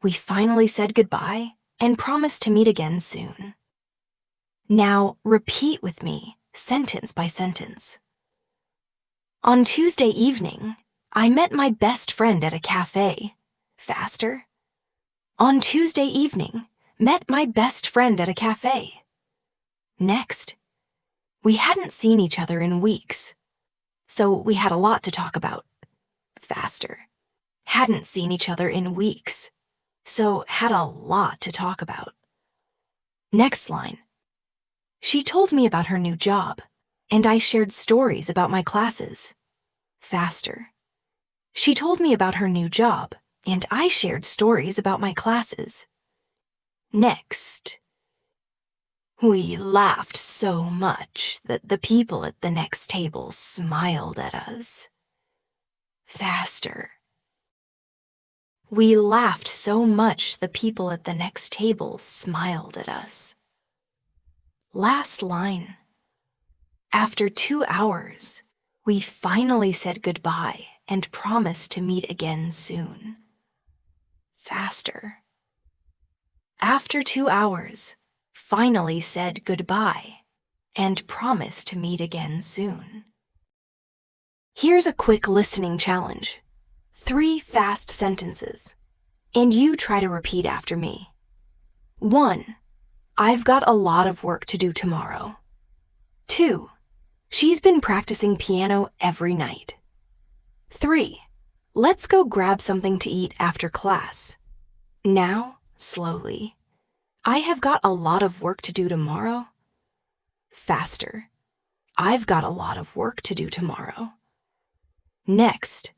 we finally said goodbye and promised to meet again soon. Now, repeat with me, sentence by sentence. On Tuesday evening, I met my best friend at a cafe. Faster. On Tuesday evening, met my best friend at a cafe. Next. We hadn't seen each other in weeks, so we had a lot to talk about. Faster. Hadn't seen each other in weeks, so had a lot to talk about. Next line. She told me about her new job, and I shared stories about my classes. Faster. She told me about her new job, and I shared stories about my classes. Next. We laughed so much that the people at the next table smiled at us. Faster. We laughed so much the people at the next table smiled at us. Last line. After 2 hours, we finally said goodbye and promised to meet again soon. Faster. After 2 hours, finally said goodbye and promised to meet again soon. Here's a quick listening challenge. 3 fast sentences, and you try to repeat after me. 1. I've got a lot of work to do tomorrow. 2. She's been practicing piano every night. 3. Let's go grab something to eat after class. Now, slowly. I have got a lot of work to do tomorrow. Faster. I've got a lot of work to do tomorrow. Next.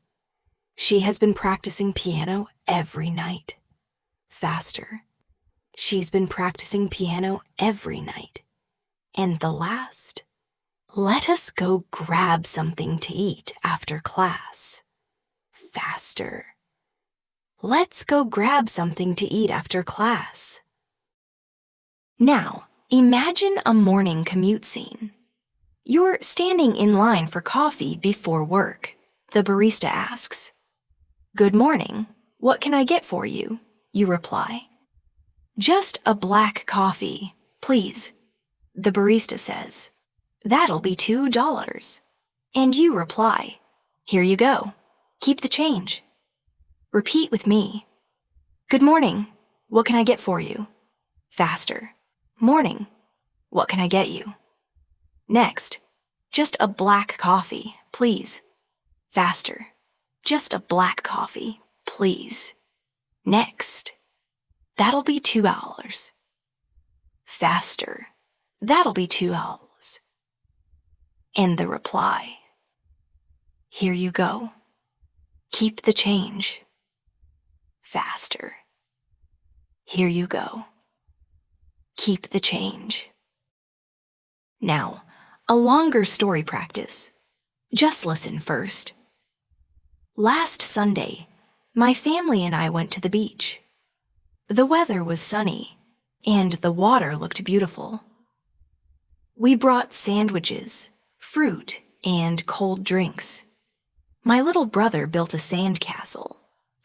She has been practicing piano every night. Faster. She's been practicing piano every night. And the last. Let us go grab something to eat after class. Faster. Let's go grab something to eat after class. Now, imagine a morning commute scene. You're standing in line for coffee before work. The barista asks, "Good morning. What can I get for you?" You reply, "Just a black coffee, please." The barista says, "That'll be $2. And you reply, "Here you go. Keep the change." Repeat with me. Good morning. What can I get for you? Faster. Morning. What can I get you? Next. Just a black coffee, please. Faster. Just a black coffee, please. Next. That'll be $2. Faster. That'll be $2. And the reply, Here you go. Keep the change. Faster. Here you go. Keep the change. Now, a longer story practice. Just listen first. Last Sunday, my family and I went to the beach. The weather was sunny, and the water looked beautiful. We brought sandwiches, fruit, and cold drinks. My little brother built a sandcastle,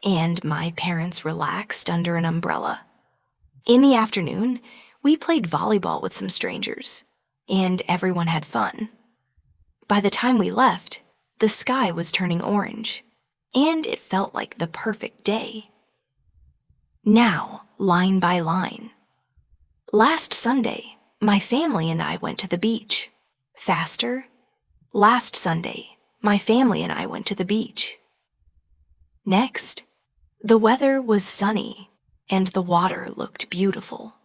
and my parents relaxed under an umbrella. In the afternoon, we played volleyball with some strangers, and everyone had fun. By the time we left, the sky was turning orange, and it felt like the perfect day. Now, line by line. Last Sunday, my family and I went to the beach. Faster. Last Sunday, my family and I went to the beach. Next, the weather was sunny, and the water looked beautiful.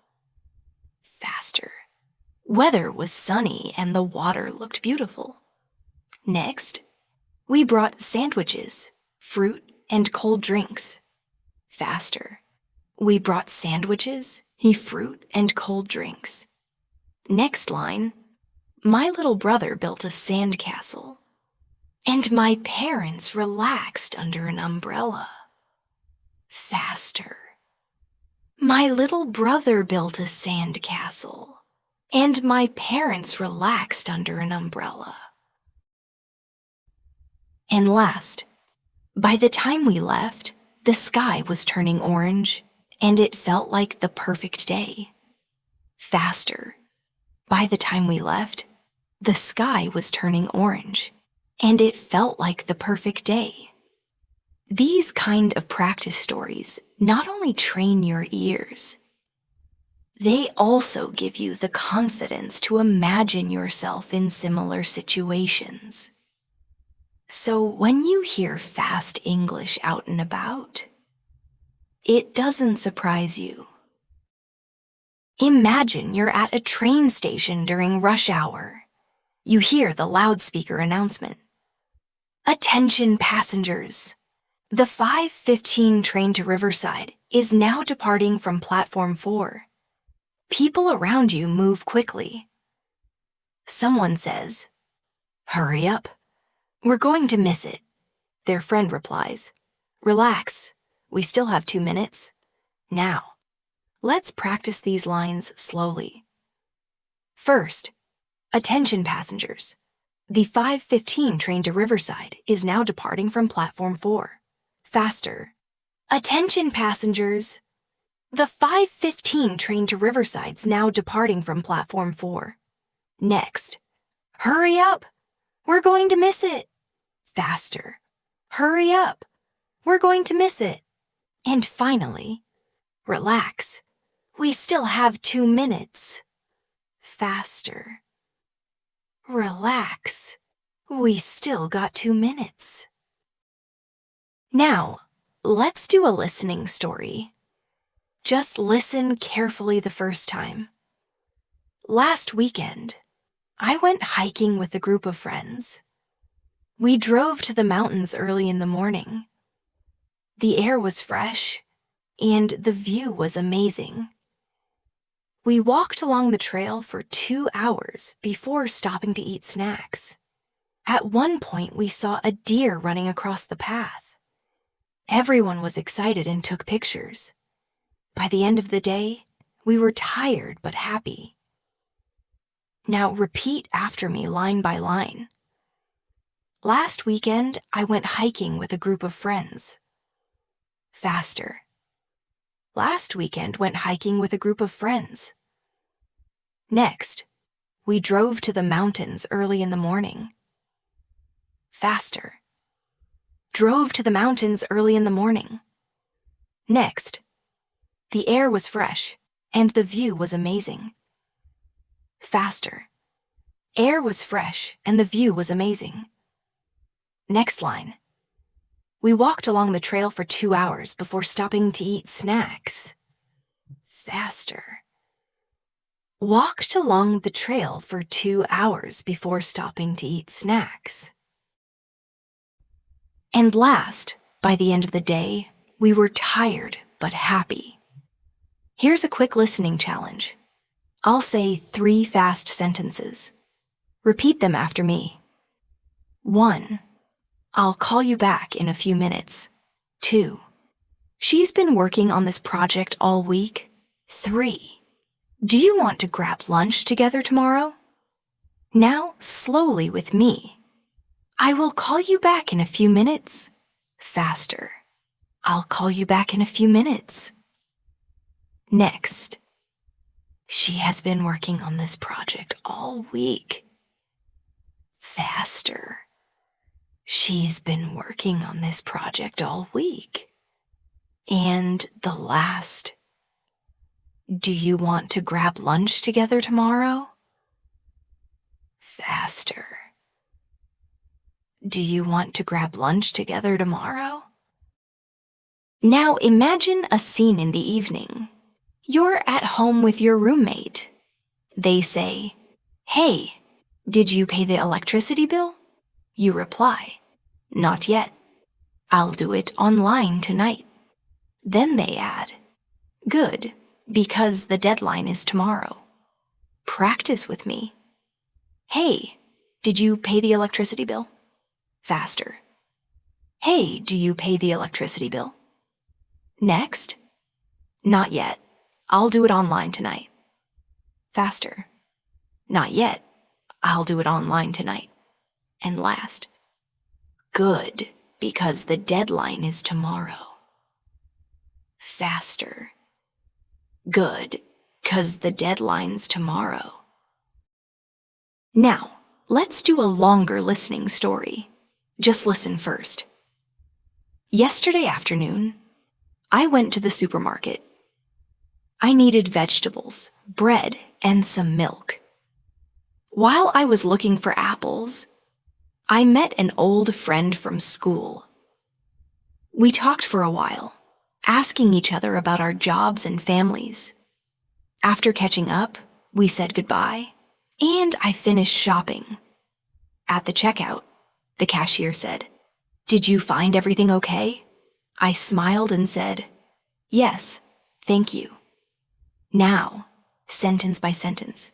Faster. Weather was sunny, and the water looked beautiful. Next, we brought sandwiches, fruit, and cold drinks. Faster. We brought sandwiches, fruit, and cold drinks. Next line, my little brother built a sandcastle, and my parents relaxed under an umbrella. Faster. My little brother built a sandcastle, and my parents relaxed under an umbrella. And last, by the time we left, the sky was turning orange, and it felt like the perfect day. Faster. By the time we left, the sky was turning orange, and it felt like the perfect day. These kind of practice stories not only train your ears, they also give you the confidence to imagine yourself in similar situations. So when you hear fast English out and about, it doesn't surprise you. Imagine you're at a train station during rush hour. You hear the loudspeaker announcement. Attention passengers! The 5:15 train to Riverside is now departing from platform 4. People around you move quickly. Someone says, "Hurry up. We're going to miss it." Their friend replies, "Relax. We still have 2 minutes. Now, let's practice these lines slowly. First, attention passengers. The 5:15 train to Riverside is now departing from platform 4. Faster. Attention passengers. The 5:15 train to Riverside's now departing from platform 4. Next, hurry up. We're going to miss it. Faster. Hurry up. We're going to miss it. And finally, relax. We still have 2 minutes. Faster. Relax. We still got 2 minutes. Now, let's do a listening story. Just listen carefully the first time. Last weekend, I went hiking with a group of friends. We drove to the mountains early in the morning. The air was fresh, and the view was amazing. We walked along the trail for 2 hours before stopping to eat snacks. At one point, we saw a deer running across the path. Everyone was excited and took pictures. By the end of the day, we were tired but happy. Now repeat after me line by line. Last weekend, I went hiking with a group of friends. Faster. Last weekend went hiking with a group of friends. Next, we drove to the mountains early in the morning. Faster. Drove to the mountains early in the morning. Next, the air was fresh and the view was amazing. Faster. Air was fresh and the view was amazing. Next line. We walked along the trail for 2 hours before stopping to eat snacks. Faster. Walked along the trail for 2 hours before stopping to eat snacks. And last, by the end of the day, we were tired but happy. Here's a quick listening challenge. I'll say 3 fast sentences. Repeat them after me. 1. I'll call you back in a few minutes. 2. She's been working on this project all week. 3. Do you want to grab lunch together tomorrow? Now, slowly with me. I will call you back in a few minutes. Faster. I'll call you back in a few minutes. Next. She has been working on this project all week. Faster. She's been working on this project all week. And the last. Do you want to grab lunch together tomorrow? Faster. Do you want to grab lunch together tomorrow? Now imagine a scene in the evening. You're at home with your roommate. They say, "Hey, did you pay the electricity bill?" You reply, "Not yet. I'll do it online tonight." Then they add, "Good, because the deadline is tomorrow." Practice with me. Hey, did you pay the electricity bill? Faster. Hey, do you pay the electricity bill? Next. Not yet. I'll do it online tonight. Faster. Not yet. I'll do it online tonight. And last. Good, because the deadline is tomorrow. Faster. Good, 'cause the deadline's tomorrow. Now, let's do a longer listening story. Just listen first. Yesterday afternoon, I went to the supermarket. I needed vegetables, bread, and some milk. While I was looking for apples, I met an old friend from school. We talked for a while, asking each other about our jobs and families. After catching up, we said goodbye, and I finished shopping. At the checkout, the cashier said, "Did you find everything okay?" I smiled and said, "Yes, thank you." Now, sentence by sentence.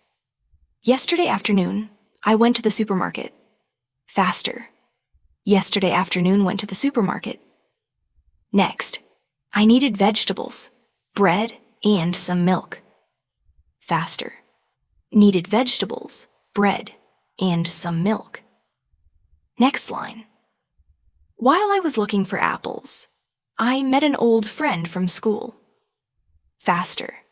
Yesterday afternoon, I went to the supermarket. Faster. Yesterday afternoon went to the supermarket. Next, I needed vegetables, bread, and some milk. Faster. Needed vegetables, bread, and some milk. Next line. While I was looking for apples, I met an old friend from school. Faster.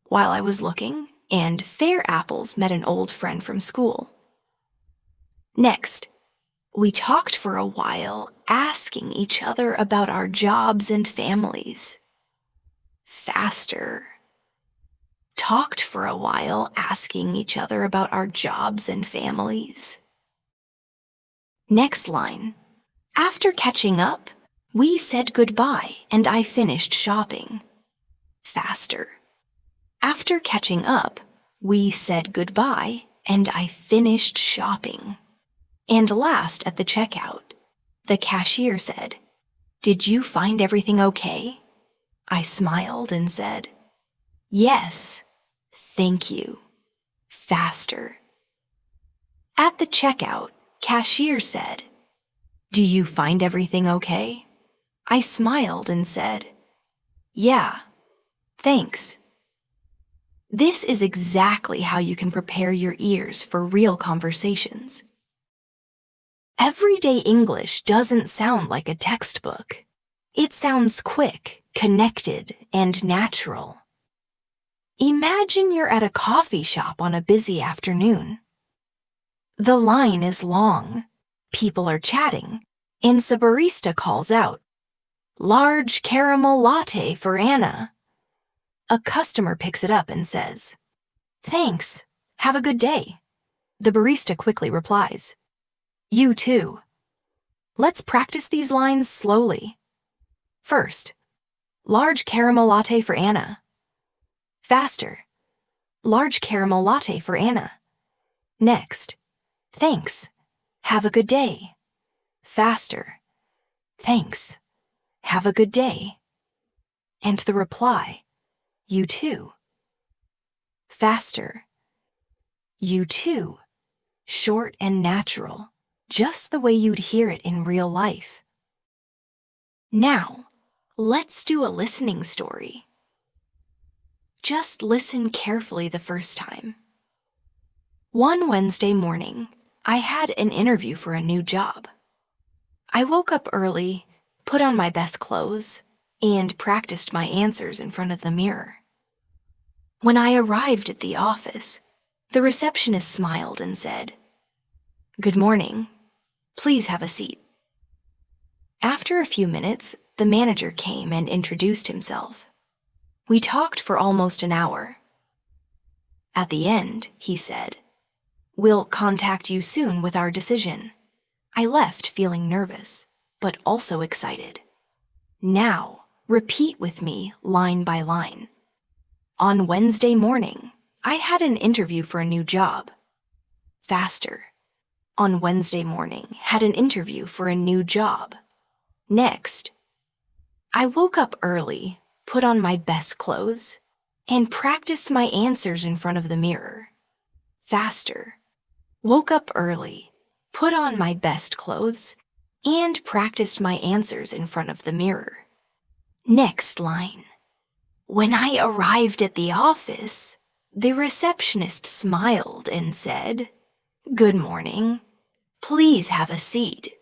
While I was looking, and fair apples met an old friend from school. Next, we talked for a while, asking each other about our jobs and families. Faster. Talked for a while, asking each other about our jobs and families. Next line. After catching up, we said goodbye and I finished shopping. Faster. After catching up, we said goodbye and I finished shopping. And last at the checkout, the cashier said, "Did you find everything okay?" I smiled and said, "Yes, thank you." Faster. At the checkout, cashier said, "Do you find everything okay?" I smiled and said, "Yeah, thanks." This is exactly how you can prepare your ears for real conversations. Everyday English doesn't sound like a textbook. It sounds quick, connected, and natural. Imagine you're at a coffee shop on a busy afternoon. The line is long, people are chatting, and the barista calls out, "Large caramel latte for Anna." A customer picks it up and says, "Thanks, have a good day." The barista quickly replies, "You too." Let's practice these lines slowly. First, large caramel latte for Anna. Faster, large caramel latte for Anna. Next, thanks, have a good day. Faster, Thanks. Have a good day. And the reply, you too. Faster. You too. Short and natural, just the way you'd hear it in real life. Now, let's do a listening story. Just listen carefully the first time. One Wednesday morning, I had an interview for a new job. I woke up early, put on my best clothes, and practiced my answers in front of the mirror. When I arrived at the office, the receptionist smiled and said, "Good morning. Please have a seat." After a few minutes, the manager came and introduced himself. We talked for almost an hour. At the end, he said, "We'll contact you soon with our decision." I left feeling nervous, but also excited. Now, repeat with me line by line. On Wednesday morning, I had an interview for a new job. Faster. On Wednesday morning, had an interview for a new job. Next. I woke up early, put on my best clothes, and practiced my answers in front of the mirror. Faster. Woke up early, put on my best clothes, and practiced my answers in front of the mirror. Next line. When I arrived at the office, the receptionist smiled and said, "Good morning. Please have a seat."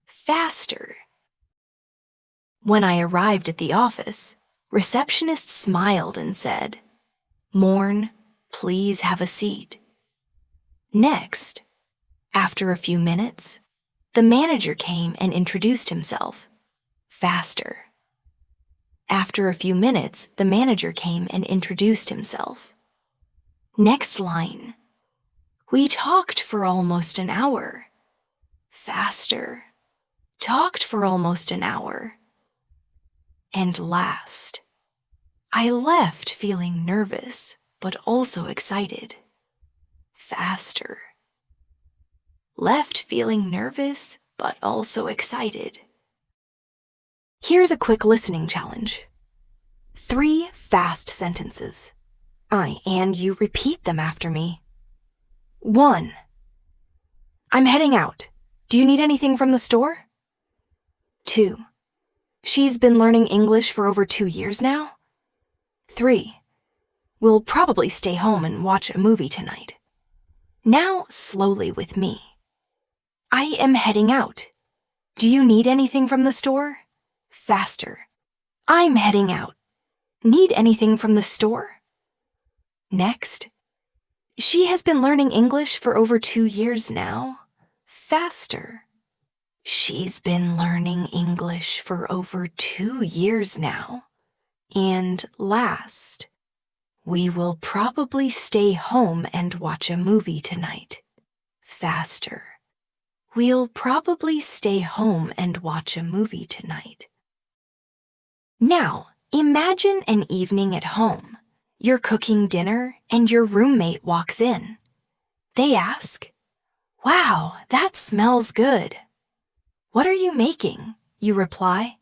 Faster. When I arrived at the office, receptionist smiled and said, "Morn, please have a seat." Next, after a few minutes, the manager came and introduced himself. Faster. After a few minutes, the manager came and introduced himself. Next line. We talked for almost an hour. Faster. Talked for almost an hour. And last. I left feeling nervous, but also excited. Faster. Left feeling nervous, but also excited. Here's a quick listening challenge. 3 fast sentences. And you repeat them after me. 1. I'm heading out. Do you need anything from the store? 2. She's been learning English for over 2 years now. 3. We'll probably stay home and watch a movie tonight. Now slowly with me. I am heading out. Do you need anything from the store? Faster. I'm heading out. Need anything from the store? Next. She has been learning English for over 2 years now. Faster. She's been learning English for over 2 years now. And last. We will probably stay home and watch a movie tonight. Faster. We'll probably stay home and watch a movie tonight. Now, imagine an evening at home. You're cooking dinner and your roommate walks in. They ask, "Wow, that smells good." "What are you making?" You reply,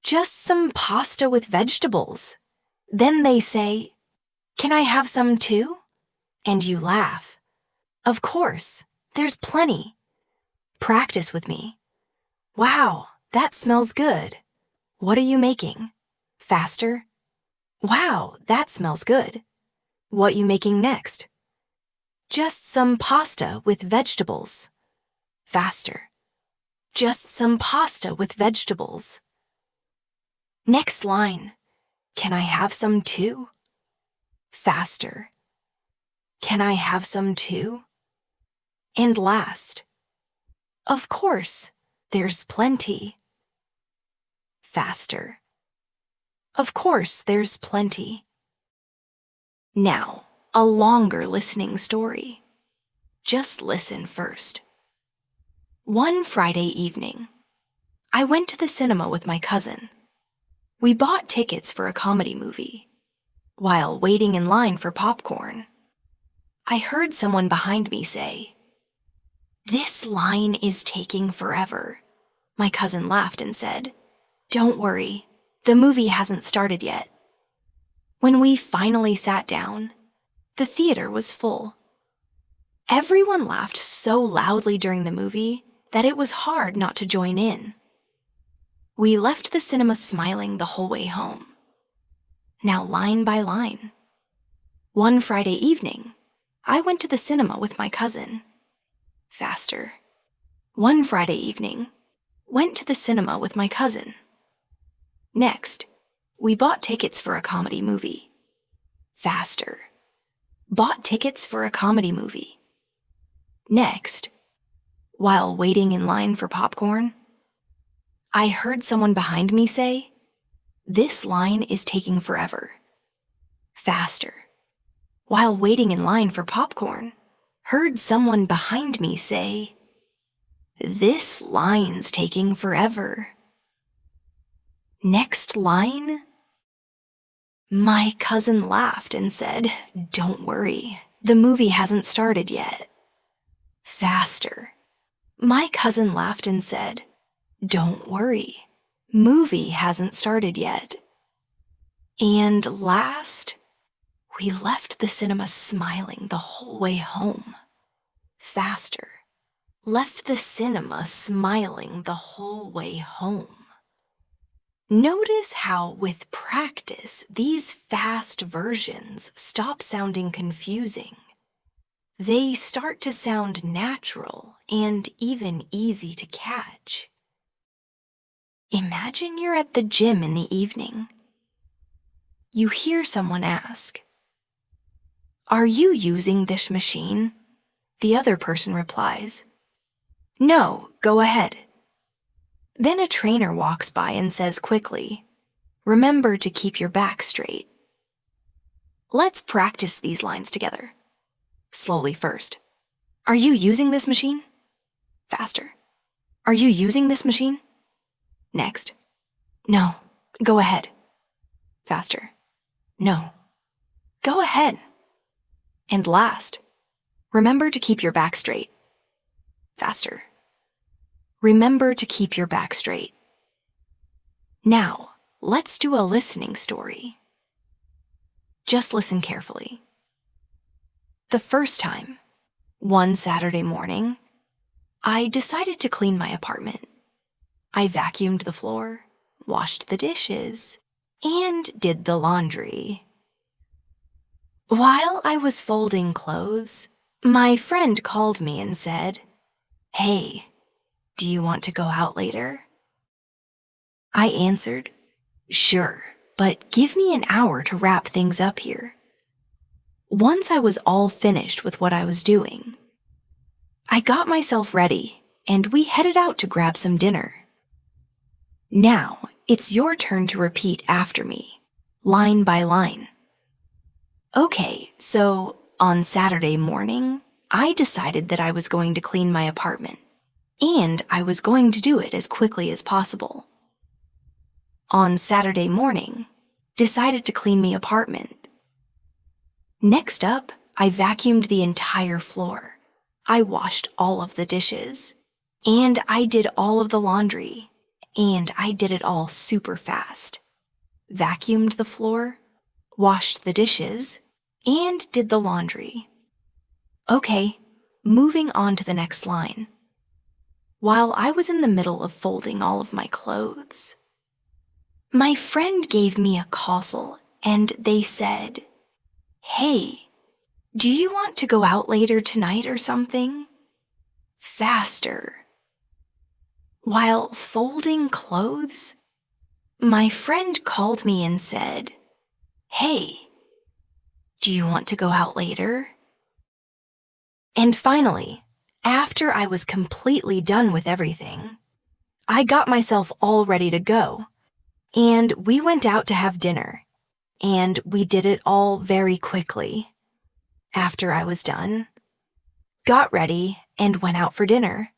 "Just some pasta with vegetables." Then they say, "Can I have some too?" And you laugh. "Of course, there's plenty." Practice with me. "Wow, that smells good. What are you making?" Faster. "Wow, that smells good. What you making next?" "Just some pasta with vegetables." Faster. "Just some pasta with vegetables." Next line. "Can I have some too?" Faster. "Can I have some too?" And last. "Of course, there's plenty." Faster. "Of course, there's plenty." Now, a longer listening story. Just listen first. One Friday evening, I went to the cinema with my cousin. We bought tickets for a comedy movie. While waiting in line for popcorn, I heard someone behind me say, "This line is taking forever. My cousin laughed and said, "Don't worry, the movie hasn't started yet." When we finally sat down, the theater was full. Everyone laughed so loudly during the movie that it was hard not to join in. We left the cinema smiling the whole way home. Now line by line. One Friday evening, I went to the cinema with my cousin. Faster. One Friday evening, went to the cinema with my cousin. Next, we bought tickets for a comedy movie. Faster. Bought tickets for a comedy movie. Next, while waiting in line for popcorn, I heard someone behind me say, "This line is taking forever." Faster. While waiting in line for popcorn, heard someone behind me say, "This line's taking forever." Next line. My cousin laughed and said, "Don't worry, the movie hasn't started yet." Faster. My cousin laughed and said, "Don't worry, movie hasn't started yet." And last, we left the cinema smiling the whole way home. Faster. Left the cinema smiling the whole way home. Notice how, with practice, these fast versions stop sounding confusing. They start to sound natural and even easy to catch. Imagine you're at the gym in the evening. You hear someone ask, "Are you using this machine?" The other person replies, "No, go ahead." Then a trainer walks by and says quickly, "Remember to keep your back straight." Let's practice these lines together. Slowly first. "Are you using this machine?" Faster. "Are you using this machine?" Next. "No, go ahead." Faster. "No, go ahead." And last. "Remember to keep your back straight." Faster. "Remember to keep your back straight." Now, let's do a listening story. Just listen carefully. The first time, one Saturday morning, I decided to clean my apartment. I vacuumed the floor, washed the dishes, and did the laundry. While I was folding clothes, my friend called me and said, "Hey, do you want to go out later?" I answered, "Sure, but give me an hour to wrap things up here." Once I was all finished with what I was doing, I got myself ready and we headed out to grab some dinner. Now, it's your turn to repeat after me, line by line. Okay, so on Saturday morning, I decided that I was going to clean my apartment, and I was going to do it as quickly as possible. On Saturday morning, decided to clean my apartment. Next up, I vacuumed the entire floor. I washed all of the dishes, and I did all of the laundry, and I did it all super fast. Vacuumed the floor, washed the dishes, and did the laundry. Okay, moving on to the next line. While I was in the middle of folding all of my clothes, my friend gave me a call and they said, "Hey, do you want to go out later tonight or something?" Faster. While folding clothes, my friend called me and said, "Hey, do you want to go out later?" And finally, after I was completely done with everything, I got myself all ready to go, and we went out to have dinner, and we did it all very quickly. After I was done, got ready, and went out for dinner.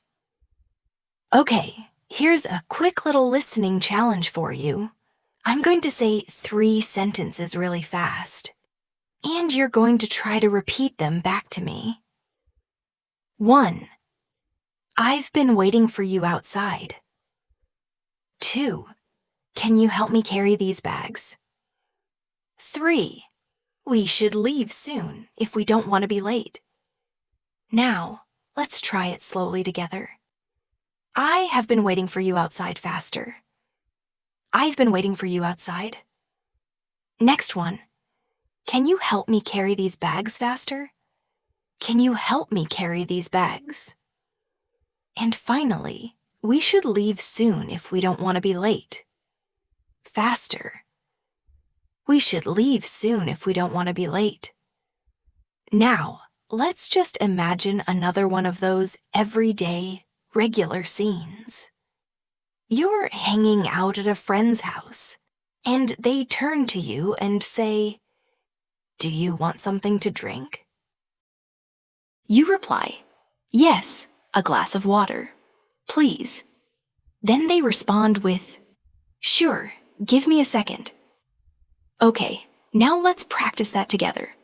Okay, here's a quick little listening challenge for you. I'm going to say 3 sentences really fast, and you're going to try to repeat them back to me. 1. I've been waiting for you outside. 2. Can you help me carry these bags? 3. We should leave soon if we don't want to be late. Now, let's try it slowly together. I have been waiting for you outside faster. I've been waiting for you outside. Next one. Can you help me carry these bags faster? Can you help me carry these bags? And finally, we should leave soon if we don't want to be late. Faster. We should leave soon if we don't want to be late. Now, let's just imagine another one of those everyday, regular scenes. You're hanging out at a friend's house, and they turn to you and say, "Do you want something to drink?" You reply, "Yes, a glass of water. Please." Then they respond with, "Sure, give me a second." Okay, now let's practice that together.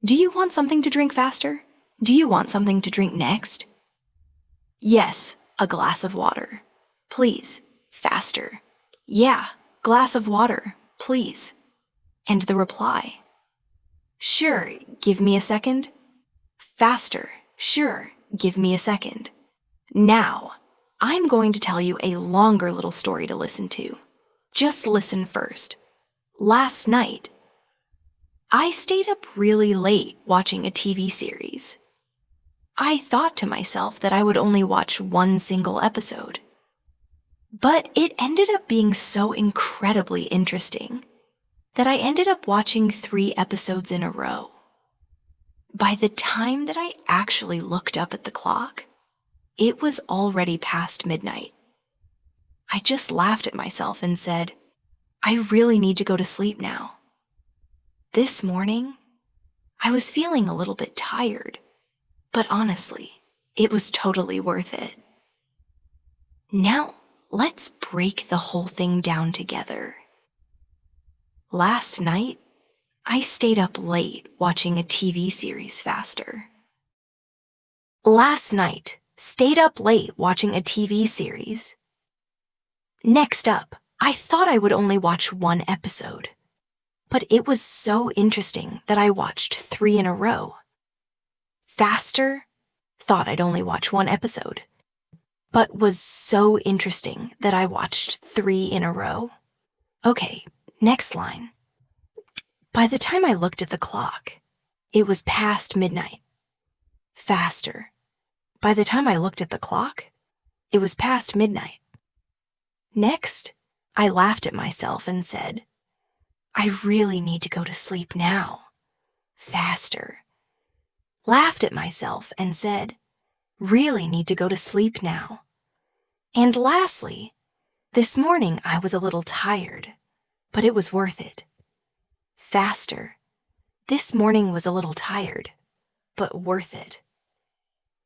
Do you want something to drink faster? Do you want something to drink next? Yes, a glass of water. Please, faster. Yeah, glass of water, please. And the reply, "Sure, give me a second." Faster, sure, give me a second. Now, I'm going to tell you a longer little story to listen to. Just listen first. Last night, I stayed up really late watching a TV series. I thought to myself that I would only watch one single episode. But it ended up being so incredibly interesting that I ended up watching 3 episodes in a row. By the time that I actually looked up at the clock, it was already past midnight. I just laughed at myself and said, I really need to go to sleep now. This morning, I was feeling a little bit tired, but honestly, it was totally worth it. Now, let's break the whole thing down together. Last night, I stayed up late watching a TV series faster. Last night, stayed up late watching a TV series. Next up, I thought I would only watch 1 episode, but it was so interesting that I watched 3 in a row. Faster, thought I'd only watch 1 episode, but was so interesting that I watched 3 in a row. Okay, next line. By the time I looked at the clock, it was past midnight. Faster. By the time I looked at the clock, it was past midnight. Next, I laughed at myself and said, I really need to go to sleep now. Faster. Laughed at myself and said, really need to go to sleep now. And lastly, this morning I was a little tired, but it was worth it. Faster. This morning was a little tired, but worth it.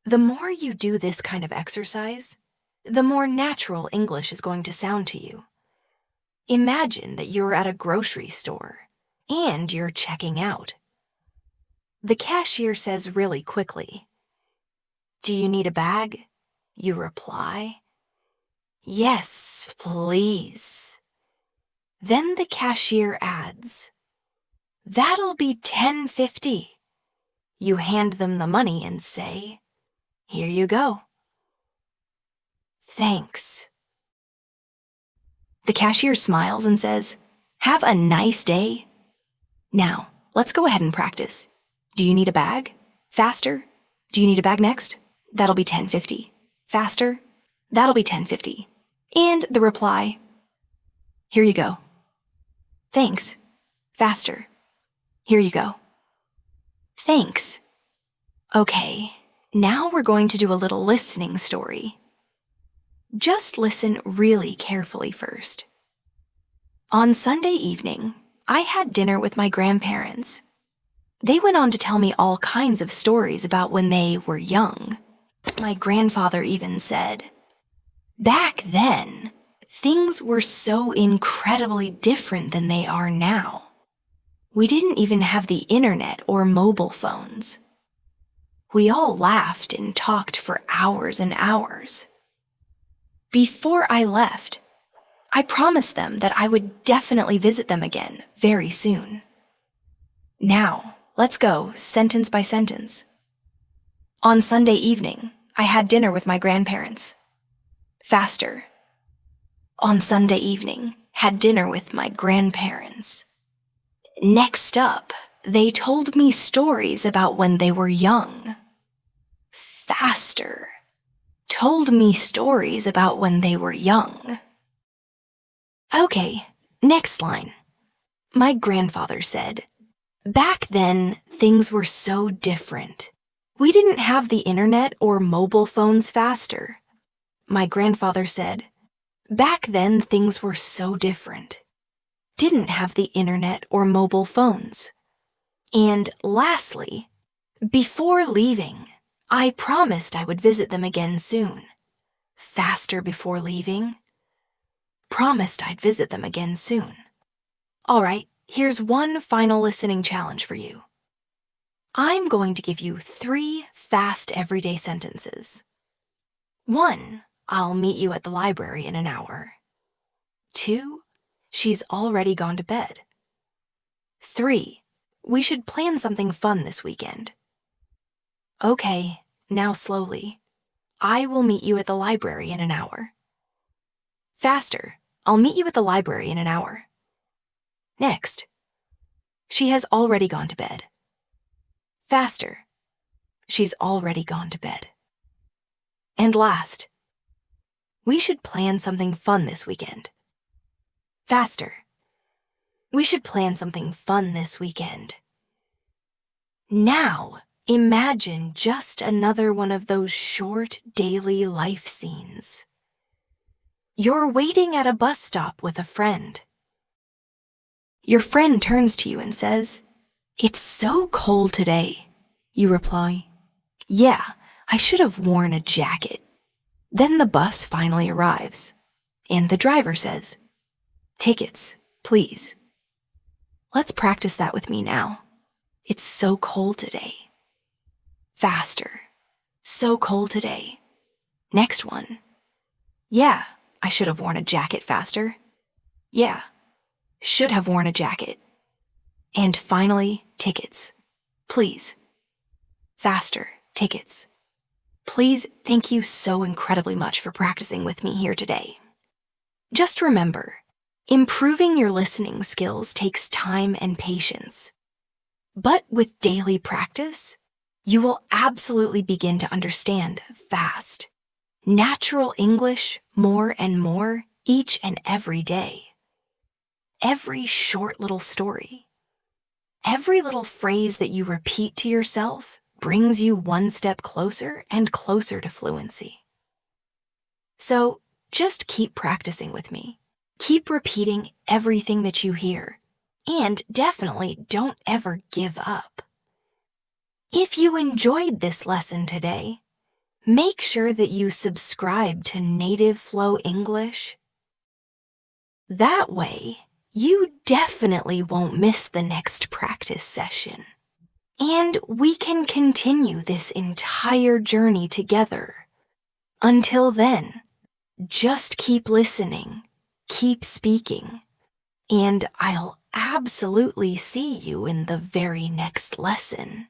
The more you do this kind of exercise, the more natural English is going to sound to you. Imagine that you're at a grocery store and you're checking out. The cashier says really quickly, "Do you need a bag?" You reply, "Yes, please." Then the cashier adds, "That'll be $10.50. You hand them the money and say, "Here you go." Thanks. The cashier smiles and says, "Have a nice day." Now, let's go ahead and practice. Do you need a bag? Faster. Do you need a bag next? That'll be $10.50. Faster. That'll be $10.50. And the reply, "Here you go." Thanks. Faster. Here you go. Thanks. Okay, now we're going to do a little listening story. Just listen really carefully first. On Sunday evening, I had dinner with my grandparents. They went on to tell me all kinds of stories about when they were young. My grandfather even said, back then, things were so incredibly different than they are now. We didn't even have the internet or mobile phones. We all laughed and talked for hours and hours. Before I left, I promised them that I would definitely visit them again very soon. Now, let's go sentence by sentence. On Sunday evening, I had dinner with my grandparents. Faster. On Sunday evening, had dinner with my grandparents. Next up, they told me stories about when they were young. Faster. Told me stories about when they were young. Okay, next line. My grandfather said, "Back then, things were so different. We didn't have the internet or mobile phones faster." My grandfather said, "Back then, things were so different. Didn't have the internet or mobile phones." And lastly, before leaving, I promised I would visit them again soon. Faster before leaving. Promised I'd visit them again soon. All right, here's one final listening challenge for you. I'm going to give you 3 fast everyday sentences. 1, I'll meet you at the library in an hour. 2, she's already gone to bed. 3, we should plan something fun this weekend. Okay, now slowly. I will meet you at the library in an hour. Faster, I'll meet you at the library in an hour. Next, she has already gone to bed. Faster, she's already gone to bed. And last, we should plan something fun this weekend. Faster, we should plan something fun this weekend. Now, imagine just another one of those short daily life scenes. You're waiting at a bus stop with a friend. Your friend turns to you and says, "It's so cold today." You reply, "Yeah, I should have worn a jacket." Then the bus finally arrives, and the driver says, "Tickets, please." Let's practice that with me now. It's so cold today. Faster. So cold today. Next one. Yeah, I should have worn a jacket faster. Yeah, should have worn a jacket. And finally, tickets. Please. Faster, tickets. Please, thank you so incredibly much for practicing with me here today. Just remember, improving your listening skills takes time and patience. But with daily practice, you will absolutely begin to understand fast, natural English more and more each and every day. Every short little story, every little phrase that you repeat to yourself brings you one step closer and closer to fluency. So just keep practicing with me. Keep repeating everything that you hear, and definitely don't ever give up. If you enjoyed this lesson today, make sure that you subscribe to Native Flow English. That way, you definitely won't miss the next practice session. And we can continue this entire journey together. Until then, just keep listening, keep speaking, and I'll absolutely see you in the very next lesson.